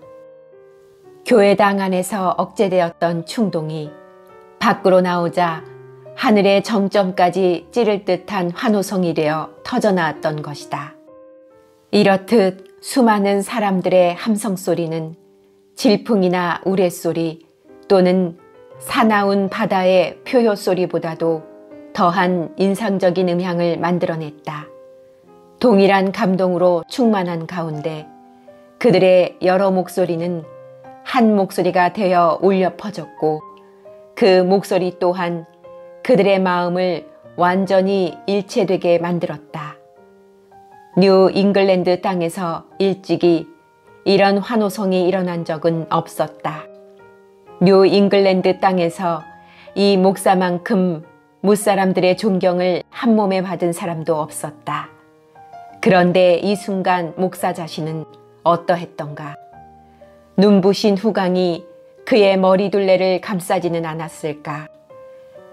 교회당 안에서 억제되었던 충동이 밖으로 나오자 하늘의 정점까지 찌를 듯한 환호성이 되어 터져나왔던 것이다. 이렇듯 수많은 사람들의 함성소리는 질풍이나 우레소리 또는 사나운 바다의 표효소리보다도 더한 인상적인 음향을 만들어냈다. 동일한 감동으로 충만한 가운데 그들의 여러 목소리는 한 목소리가 되어 울려 퍼졌고 그 목소리 또한 그들의 마음을 완전히 일체되게 만들었다. 뉴 잉글랜드 땅에서 일찍이 이런 환호성이 일어난 적은 없었다. 뉴 잉글랜드 땅에서 이 목사만큼 무사람들의 존경을 한 몸에 받은 사람도 없었다. 그런데 이 순간 목사 자신은 어떠했던가? 눈부신 후광이 그의 머리둘레를 감싸지는 않았을까?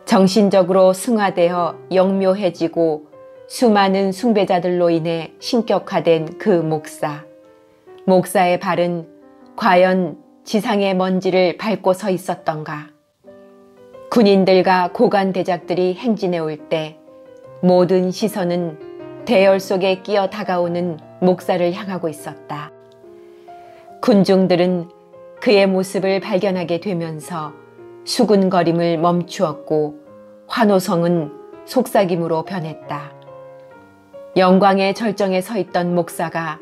정신적으로 승화되어 영묘해지고 수많은 숭배자들로 인해 신격화된 그 목사. 목사의 발은 과연 지상의 먼지를 밟고 서 있었던가. 군인들과 고관 대작들이 행진해 올 때 모든 시선은 대열 속에 끼어 다가오는 목사를 향하고 있었다. 군중들은 그의 모습을 발견하게 되면서 수군거림을 멈추었고 환호성은 속삭임으로 변했다. 영광의 절정에 서 있던 목사가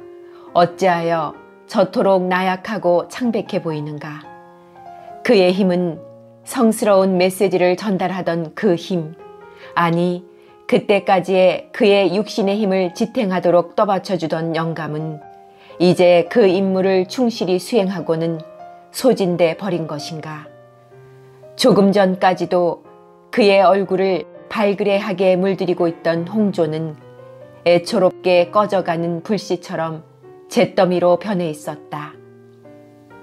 어찌하여 저토록 나약하고 창백해 보이는가. 그의 힘은 성스러운 메시지를 전달하던 그 힘, 아니 그때까지의 그의 육신의 힘을 지탱하도록 떠받쳐주던 영감은 이제 그 임무를 충실히 수행하고는 소진돼 버린 것인가. 조금 전까지도 그의 얼굴을 발그레하게 물들이고 있던 홍조는 애초롭게 꺼져가는 불씨처럼 잿더미로 변해 있었다.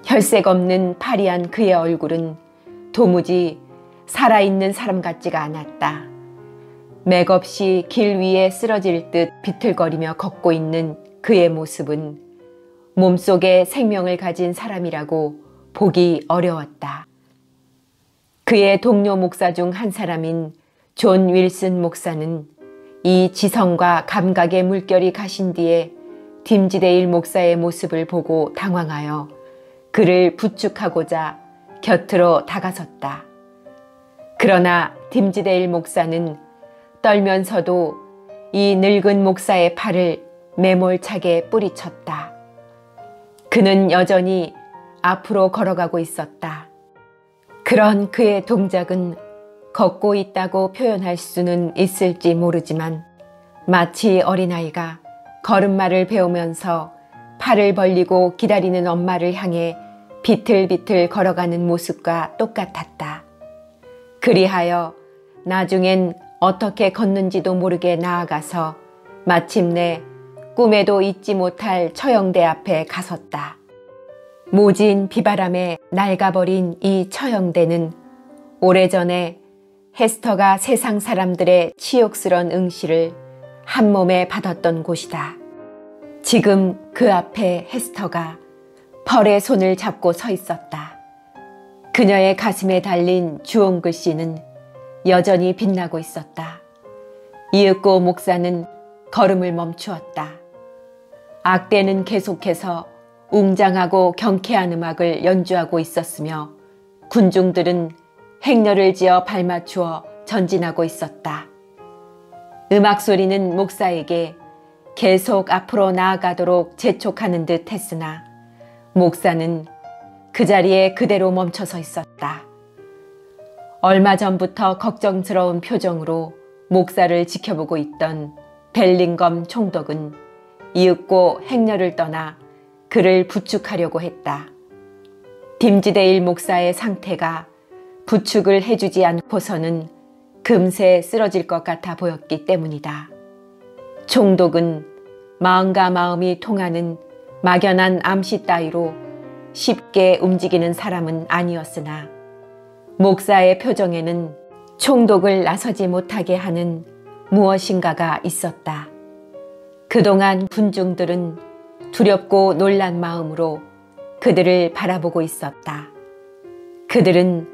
혈색 없는 파리한 그의 얼굴은 도무지 살아있는 사람 같지가 않았다. 맥없이 길 위에 쓰러질 듯 비틀거리며 걷고 있는 그의 모습은 몸속에 생명을 가진 사람이라고 보기 어려웠다. 그의 동료 목사 중 한 사람인 존 윌슨 목사는 이 지성과 감각의 물결이 가신 뒤에 딤지데일 목사의 모습을 보고 당황하여 그를 부축하고자 곁으로 다가섰다. 그러나 딤지데일 목사는 떨면서도 이 늙은 목사의 팔을 매몰차게 뿌리쳤다. 그는 여전히 앞으로 걸어가고 있었다. 그런 그의 동작은 걷고 있다고 표현할 수는 있을지 모르지만 마치 어린아이가 걸음마를 배우면서 팔을 벌리고 기다리는 엄마를 향해 비틀비틀 걸어가는 모습과 똑같았다. 그리하여 나중엔 어떻게 걷는지도 모르게 나아가서 마침내 꿈에도 잊지 못할 처형대 앞에 가섰다. 모진 비바람에 낡아버린 이 처형대는 오래전에 헤스터가 세상 사람들의 치욕스런 응시를 한 몸에 받았던 곳이다. 지금 그 앞에 헤스터가 펄의 손을 잡고 서 있었다. 그녀의 가슴에 달린 주홍 글씨는 여전히 빛나고 있었다. 이윽고 목사는 걸음을 멈추었다. 악대는 계속해서 웅장하고 경쾌한 음악을 연주하고 있었으며 군중들은 행렬을 지어 발맞추어 전진하고 있었다. 음악 소리는 목사에게 계속 앞으로 나아가도록 재촉하는 듯 했으나 목사는 그 자리에 그대로 멈춰서 있었다. 얼마 전부터 걱정스러운 표정으로 목사를 지켜보고 있던 벨링검 총독은 이윽고 행렬을 떠나 그를 부축하려고 했다. 딤지데일 목사의 상태가 부축을 해주지 않고서는 금세 쓰러질 것 같아 보였기 때문이다. 총독은 마음과 마음이 통하는 막연한 암시 따위로 쉽게 움직이는 사람은 아니었으나 목사의 표정에는 총독을 나서지 못하게 하는 무엇인가가 있었다. 그동안 군중들은 두렵고 놀란 마음으로 그들을 바라보고 있었다. 그들은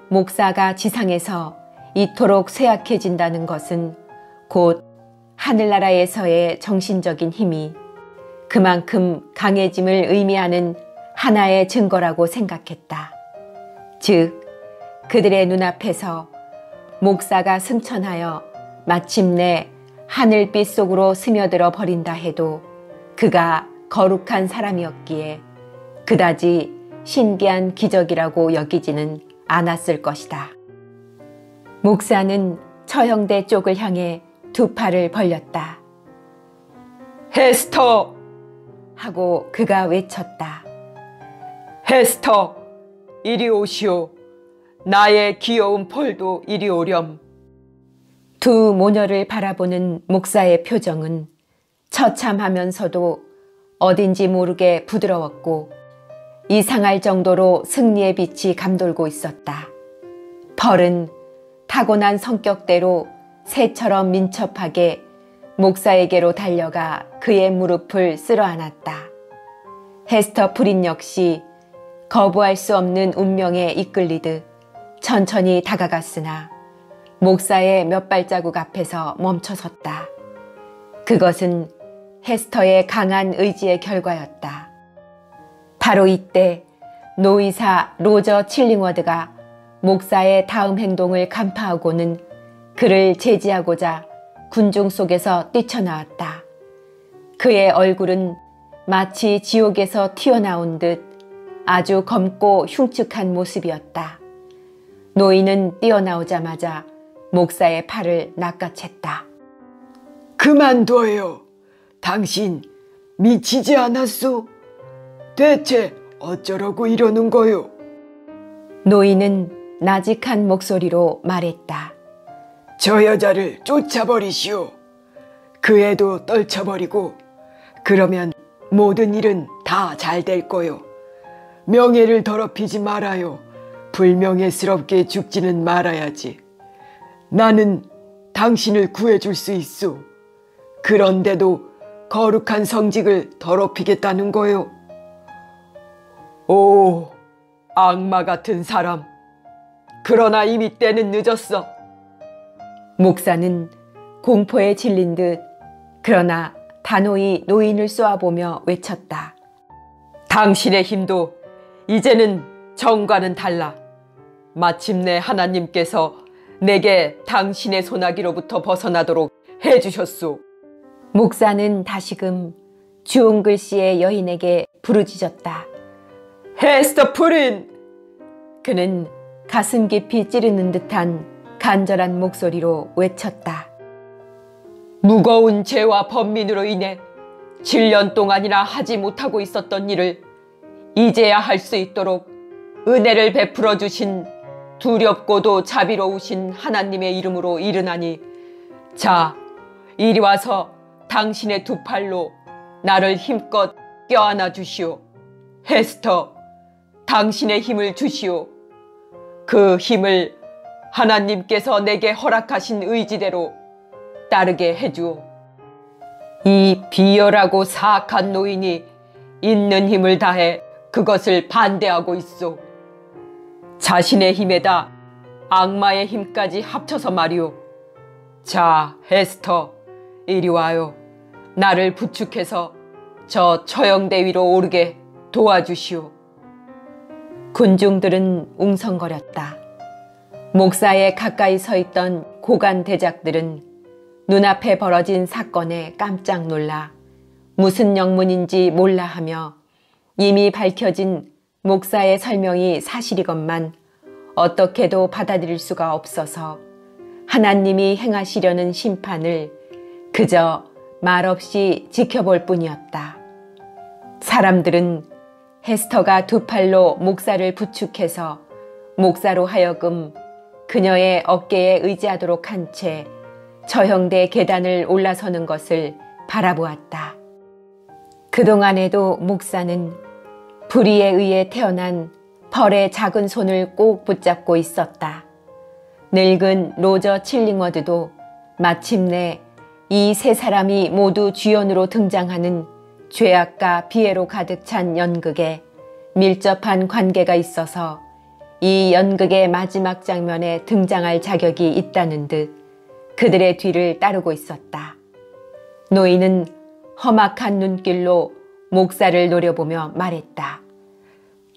목사가 지상에서 이토록 쇠약해진다는 것은 곧 하늘나라에서의 정신적인 힘이 그만큼 강해짐을 의미하는 하나의 증거라고 생각했다. 즉, 그들의 눈앞에서 목사가 승천하여 마침내 하늘빛 속으로 스며들어 버린다 해도 그가 거룩한 사람이었기에 그다지 신기한 기적이라고 여기지는 않았을 것이다. 목사는 처형대 쪽을 향해 두 팔을 벌렸다. 헤스터! 하고 그가 외쳤다. 헤스터! 이리 오시오. 나의 귀여운 폴도 이리 오렴. 두 모녀를 바라보는 목사의 표정은 처참하면서도 어딘지 모르게 부드러웠고 이상할 정도로 승리의 빛이 감돌고 있었다. 펄은 타고난 성격대로 새처럼 민첩하게 목사에게로 달려가 그의 무릎을 쓸어안았다. 헤스터 프린 역시 거부할 수 없는 운명에 이끌리듯 천천히 다가갔으나 목사의 몇 발자국 앞에서 멈춰섰다. 그것은 헤스터의 강한 의지의 결과였다. 바로 이때 노의사 로저 칠링워드가 목사의 다음 행동을 간파하고는 그를 제지하고자 군중 속에서 뛰쳐나왔다. 그의 얼굴은 마치 지옥에서 튀어나온 듯 아주 검고 흉측한 모습이었다. 노인은 뛰어나오자마자 목사의 팔을 낚아챘다. 그만둬요. 당신 미치지 않았소? 대체 어쩌려고 이러는 거요? 노인은 나직한 목소리로 말했다. 저 여자를 쫓아버리시오. 그 애도 떨쳐버리고 그러면 모든 일은 다 잘 될 거요. 명예를 더럽히지 말아요. 불명예스럽게 죽지는 말아야지. 나는 당신을 구해줄 수 있소. 그런데도 거룩한 성직을 더럽히겠다는 거요. 오, 악마 같은 사람. 그러나 이미 때는 늦었어. 목사는 공포에 질린 듯 그러나 단호히 노인을 쏘아보며 외쳤다. 당신의 힘도 이제는 전과는 달라. 마침내 하나님께서 내게 당신의 소나기로부터 벗어나도록 해주셨소. 목사는 다시금 주홍 글씨의 여인에게 부르짖었다. 헤스터 프린! 그는 가슴 깊이 찌르는 듯한 간절한 목소리로 외쳤다. 무거운 죄와 번민으로 인해 7년 동안이나 하지 못하고 있었던 일을 이제야 할 수 있도록 은혜를 베풀어 주신 두렵고도 자비로우신 하나님의 이름으로 일어나니, 자, 이리 와서 당신의 두 팔로 나를 힘껏 껴안아 주시오. 헤스터, 당신의 힘을 주시오. 그 힘을 하나님께서 내게 허락하신 의지대로 따르게 해주오. 이 비열하고 사악한 노인이 있는 힘을 다해 그것을 반대하고 있소. 자신의 힘에다 악마의 힘까지 합쳐서 말이오. 자, 헤스터, 이리 와요. 나를 부축해서 저 처형대 위로 오르게 도와주시오. 군중들은 웅성거렸다. 목사에 가까이 서 있던 고관 대작들은 눈앞에 벌어진 사건에 깜짝 놀라 무슨 영문인지 몰라 하며 이미 밝혀진 목사의 설명이 사실이건만 어떻게도 받아들일 수가 없어서 하나님이 행하시려는 심판을 그저 말없이 지켜볼 뿐이었다. 사람들은 헤스터가 두 팔로 목사를 부축해서 목사로 하여금 그녀의 어깨에 의지하도록 한 채 처형대 계단을 올라서는 것을 바라보았다. 그동안에도 목사는 불의에 의해 태어난 벌의 작은 손을 꼭 붙잡고 있었다. 늙은 로저 칠링워드도 마침내 이 세 사람이 모두 주연으로 등장하는 죄악과 비애로 가득 찬 연극에 밀접한 관계가 있어서 이 연극의 마지막 장면에 등장할 자격이 있다는 듯 그들의 뒤를 따르고 있었다. 노인은 험악한 눈길로 목사를 노려보며 말했다.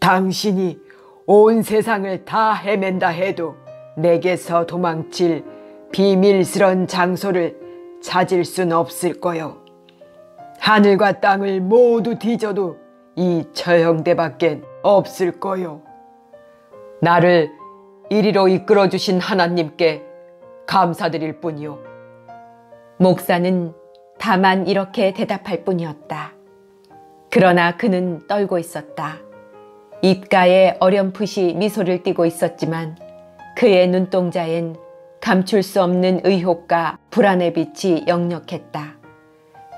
당신이 온 세상을 다 헤맨다 해도 내게서 도망칠 비밀스런 장소를 찾을 순 없을 거요. 하늘과 땅을 모두 뒤져도 이 처형대밖엔 없을 거요. 나를 이리로 이끌어주신 하나님께 감사드릴 뿐이요. 목사는 다만 이렇게 대답할 뿐이었다. 그러나 그는 떨고 있었다. 입가에 어렴풋이 미소를 띠고 있었지만 그의 눈동자엔 감출 수 없는 의혹과 불안의 빛이 역력했다.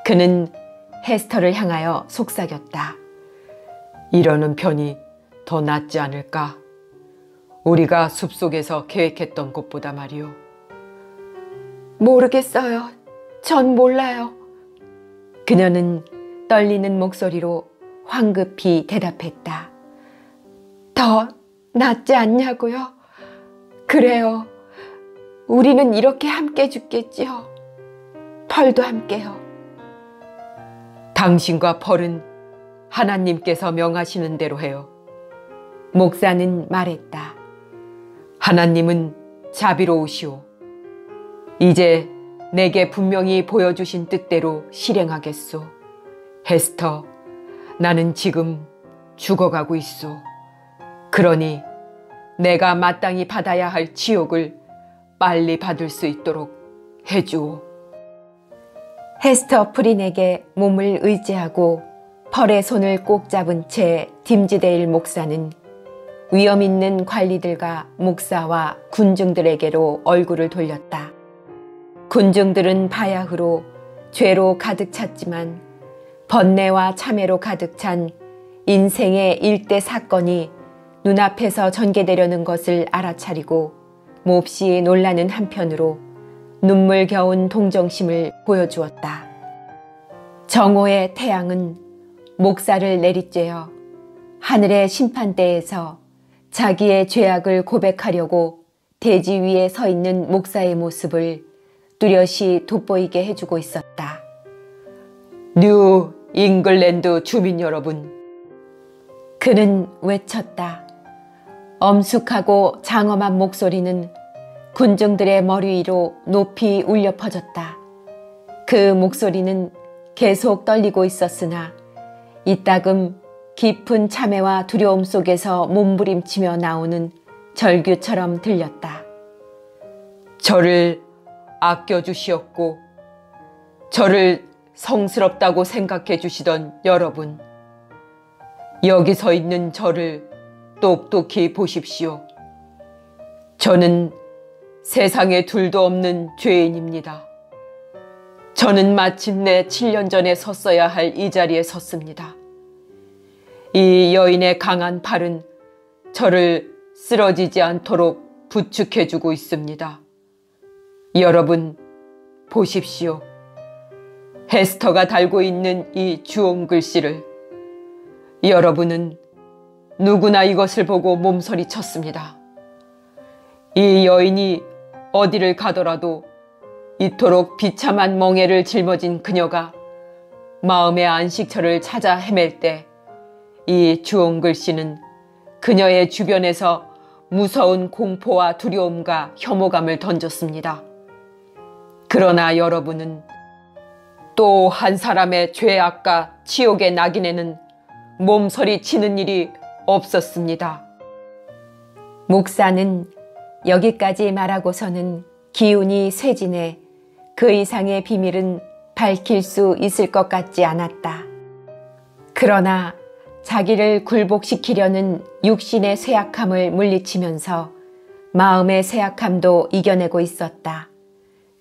그는 헤스터를 향하여 속삭였다. 이러는 편이 더 낫지 않을까? 우리가 숲속에서 계획했던 것보다 말이오. 모르겠어요. 전 몰라요. 그녀는 떨리는 목소리로 황급히 대답했다. 더 낫지 않냐고요? 그래요. 우리는 이렇게 함께 죽겠지요. 펄도 함께요. 당신과 펄은 하나님께서 명하시는 대로 해요. 목사는 말했다. 하나님은 자비로우시오. 이제 내게 분명히 보여주신 뜻대로 실행하겠소. 헤스터, 나는 지금 죽어가고 있소. 그러니 내가 마땅히 받아야 할 지옥을 빨리 받을 수 있도록 해주오. 헤스터 프린에게 몸을 의지하고 펄의 손을 꼭 잡은 채 딤지데일 목사는 위험 있는 관리들과 목사와 군중들에게로 얼굴을 돌렸다. 군중들은 바야흐로 죄로 가득 찼지만 번뇌와 참회로 가득 찬 인생의 일대 사건이 눈앞에서 전개되려는 것을 알아차리고 몹시 놀라는 한편으로 눈물겨운 동정심을 보여주었다. 정오의 태양은 목사를 내리쬐어 하늘의 심판대에서 자기의 죄악을 고백하려고 대지 위에 서 있는 목사의 모습을 뚜렷이 돋보이게 해주고 있었다. 뉴 잉글랜드 주민 여러분, 그는 외쳤다. 엄숙하고 장엄한 목소리는 군중들의 머리 위로 높이 울려 퍼졌다. 그 목소리는 계속 떨리고 있었으나 이따금 깊은 참회와 두려움 속에서 몸부림치며 나오는 절규처럼 들렸다. 저를 아껴주시었고 저를 성스럽다고 생각해 주시던 여러분, 여기 서 있는 저를 똑똑히 보십시오. 저는 세상에 둘도 없는 죄인입니다. 저는 마침내 7년 전에 섰어야 할 이 자리에 섰습니다. 이 여인의 강한 팔은 저를 쓰러지지 않도록 부축해주고 있습니다. 여러분, 보십시오. 헤스터가 달고 있는 이 주홍 글씨를. 여러분은 누구나 이것을 보고 몸서리 쳤습니다. 이 여인이 어디를 가더라도 이토록 비참한 멍에를 짊어진 그녀가 마음의 안식처를 찾아 헤맬 때 이 주홍 글씨는 그녀의 주변에서 무서운 공포와 두려움과 혐오감을 던졌습니다. 그러나 여러분은 또 한 사람의 죄악과 치욕의 낙인에는 몸서리 치는 일이 없었습니다. 목사는 여기까지 말하고서는 기운이 쇠진해 그 이상의 비밀은 밝힐 수 있을 것 같지 않았다. 그러나 자기를 굴복시키려는 육신의 쇠약함을 물리치면서 마음의 쇠약함도 이겨내고 있었다.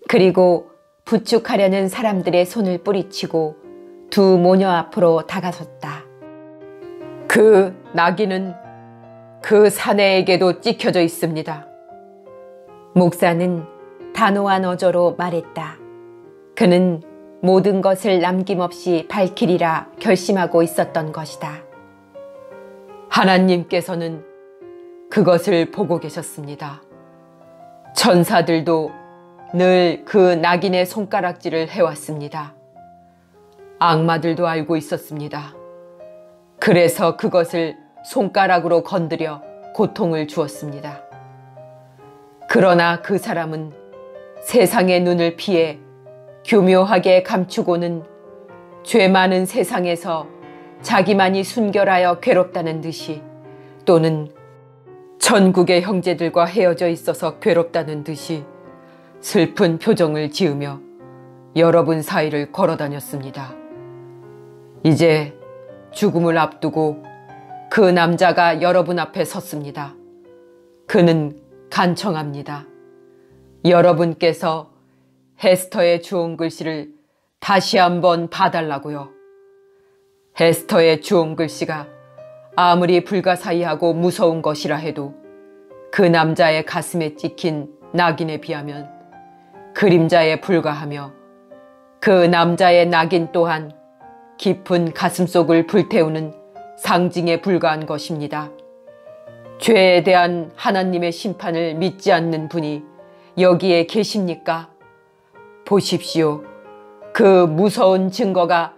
그리고 부축하려는 사람들의 손을 뿌리치고 두 모녀 앞으로 다가섰다. 그 낙인은 그 사내에게도 찍혀져 있습니다. 목사는 단호한 어조로 말했다. 그는 모든 것을 남김없이 밝히리라 결심하고 있었던 것이다. 하나님께서는 그것을 보고 계셨습니다. 천사들도 늘 그 낙인의 손가락질을 해왔습니다. 악마들도 알고 있었습니다. 그래서 그것을 손가락으로 건드려 고통을 주었습니다. 그러나 그 사람은 세상의 눈을 피해 교묘하게 감추고는 죄 많은 세상에서 자기만이 순결하여 괴롭다는 듯이, 또는 천국의 형제들과 헤어져 있어서 괴롭다는 듯이 슬픈 표정을 지으며 여러분 사이를 걸어 다녔습니다. 이제 죽음을 앞두고 그 남자가 여러분 앞에 섰습니다. 그는 간청합니다. 여러분께서 헤스터의 주홍 글씨를 다시 한번 봐달라고요. 헤스터의 주홍 글씨가 아무리 불가사의하고 무서운 것이라 해도 그 남자의 가슴에 찍힌 낙인에 비하면 그림자에 불과하며, 그 남자의 낙인 또한 깊은 가슴속을 불태우는 상징에 불과한 것입니다. 죄에 대한 하나님의 심판을 믿지 않는 분이 여기에 계십니까? 보십시오. 그 무서운 증거가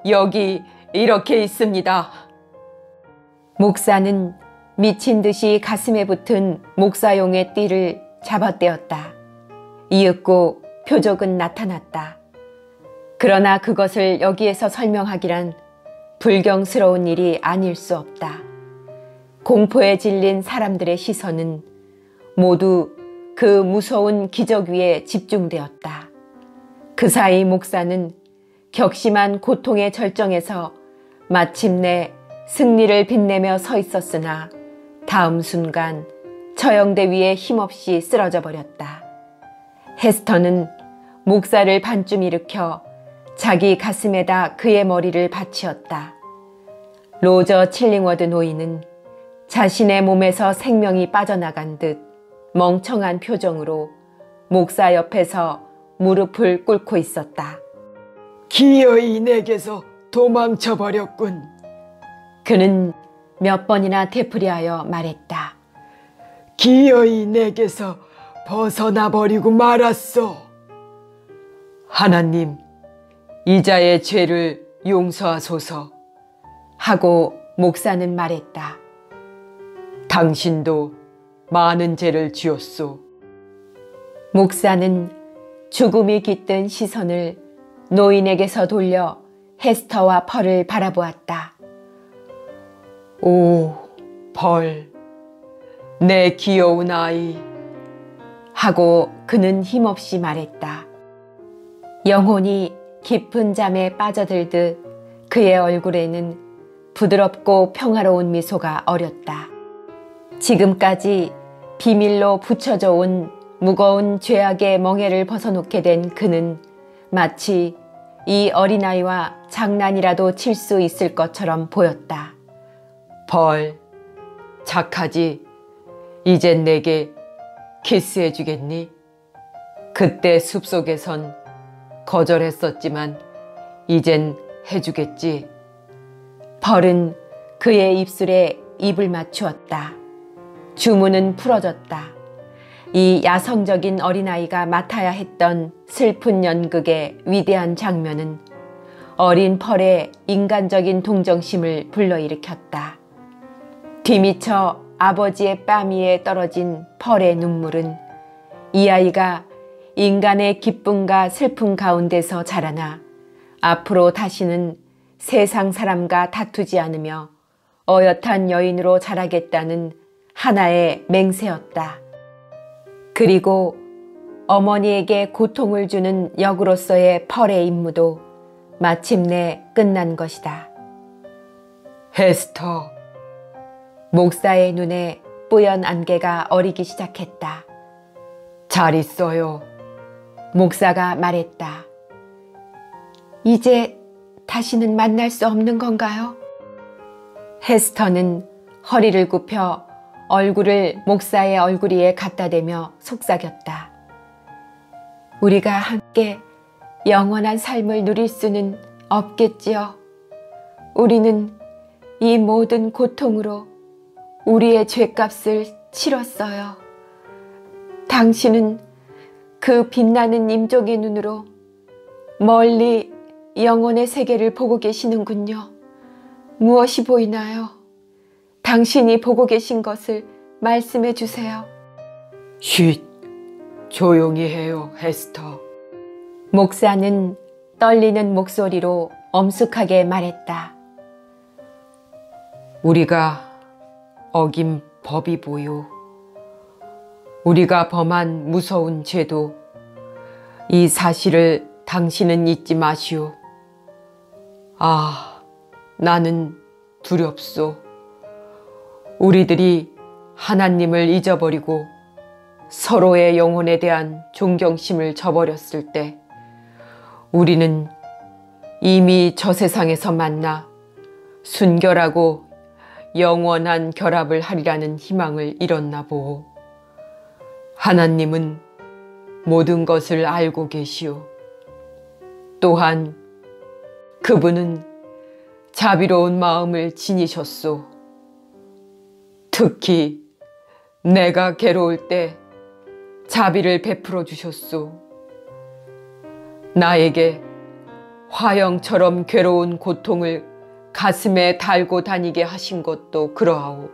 여기 이렇게 있습니다. 목사는 미친 듯이 가슴에 붙은 목사용의 띠를 잡아떼었다. 이윽고 표적은 나타났다. 그러나 그것을 여기에서 설명하기란 불경스러운 일이 아닐 수 없다. 공포에 질린 사람들의 시선은 모두 그 무서운 기적 위에 집중되었다. 그 사이 목사는 격심한 고통의 절정에서 마침내 승리를 빛내며 서 있었으나 다음 순간 처형대 위에 힘없이 쓰러져 버렸다. 헤스터는 목사를 반쯤 일으켜 자기 가슴에다 그의 머리를 받치었다. 로저 칠링워드 노인은 자신의 몸에서 생명이 빠져나간 듯 멍청한 표정으로 목사 옆에서 무릎을 꿇고 있었다. 기어이 내게서 도망쳐버렸군. 그는 몇 번이나 되풀이하여 말했다. 기어이 내게서 벗어나버리고 말았소. 하나님, 이자의 죄를 용서하소서. 하고 목사는 말했다. 당신도 많은 죄를 지었소. 목사는 죽음이 깃든 시선을 노인에게서 돌려 헤스터와 펄을 바라보았다. 오, 펄, 내 귀여운 아이. 하고 그는 힘없이 말했다. 영혼이 깊은 잠에 빠져들듯 그의 얼굴에는 부드럽고 평화로운 미소가 어렸다. 지금까지 비밀로 붙여져 온 무거운 죄악의 멍에를 벗어놓게 된 그는 마치 이 어린아이와 장난이라도 칠 수 있을 것처럼 보였다. 펄, 착하지? 이젠 내게 키스해 주겠니? 그때 숲속에선 거절했었지만 이젠 해주겠지? 펄은 그의 입술에 입을 맞추었다. 주문은 풀어졌다. 이 야성적인 어린아이가 맡아야 했던 슬픈 연극의 위대한 장면은 어린 펄의 인간적인 동정심을 불러일으켰다. 뒤미쳐 아버지의 뺨 위에 떨어진 펄의 눈물은 이 아이가 인간의 기쁨과 슬픔 가운데서 자라나 앞으로 다시는 세상 사람과 다투지 않으며 어엿한 여인으로 자라겠다는 하나의 맹세였다. 그리고 어머니에게 고통을 주는 역으로서의 펄의 임무도 마침내 끝난 것이다. 헤스터, 목사의 눈에 뿌연 안개가 어리기 시작했다. 잘 있어요. 목사가 말했다. 이제 다시는 만날 수 없는 건가요? 헤스터는 허리를 굽혀 얼굴을 목사의 얼굴 위에 갖다 대며 속삭였다. 우리가 함께 영원한 삶을 누릴 수는 없겠지요. 우리는 이 모든 고통으로 우리의 죄값을 치렀어요. 당신은 그 빛나는 임종의 눈으로 멀리 영혼의 세계를 보고 계시는군요. 무엇이 보이나요? 당신이 보고 계신 것을 말씀해 주세요. 쉿, 조용히 해요, 헤스터. 목사는 떨리는 목소리로 엄숙하게 말했다. 우리가 어긴 법이 보요. 우리가 범한 무서운 죄도 이 사실을 당신은 잊지 마시오. 아, 나는 두렵소. 우리들이 하나님을 잊어버리고 서로의 영혼에 대한 존경심을 저버렸을 때 우리는 이미 저 세상에서 만나 순결하고 영원한 결합을 하리라는 희망을 잃었나 보오. 하나님은 모든 것을 알고 계시오. 또한 그분은 자비로운 마음을 지니셨소. 특히 내가 괴로울 때 자비를 베풀어 주셨소. 나에게 화영처럼 괴로운 고통을 가슴에 달고 다니게 하신 것도 그러하오.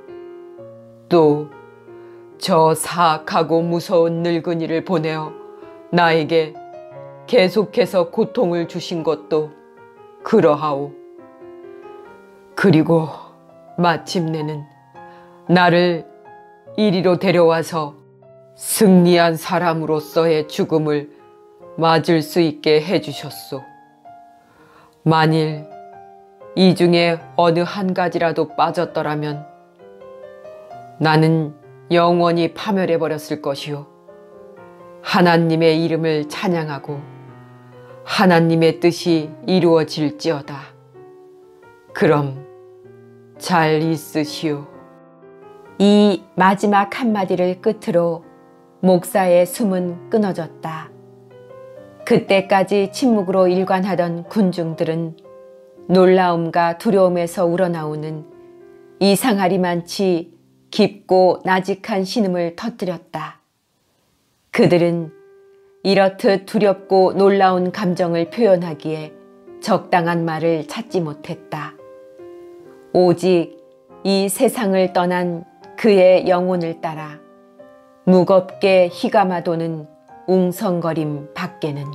또 저 사악하고 무서운 늙은이를 보내어 나에게 계속해서 고통을 주신 것도 그러하오. 그리고 마침내는 나를 이리로 데려와서 승리한 사람으로서의 죽음을 맞을 수 있게 해주셨소. 만일 이 중에 어느 한 가지라도 빠졌더라면 나는 영원히 파멸해버렸을 것이요. 하나님의 이름을 찬양하고 하나님의 뜻이 이루어질지어다. 그럼 잘 있으시오. 이 마지막 한마디를 끝으로 목사의 숨은 끊어졌다. 그때까지 침묵으로 일관하던 군중들은 놀라움과 두려움에서 우러나오는 이상하리만치 깊고 나직한 신음을 터뜨렸다. 그들은 이렇듯 두렵고 놀라운 감정을 표현하기에 적당한 말을 찾지 못했다. 오직 이 세상을 떠난 그의 영혼을 따라 무겁게 휘감아 도는 웅성거림 밖에는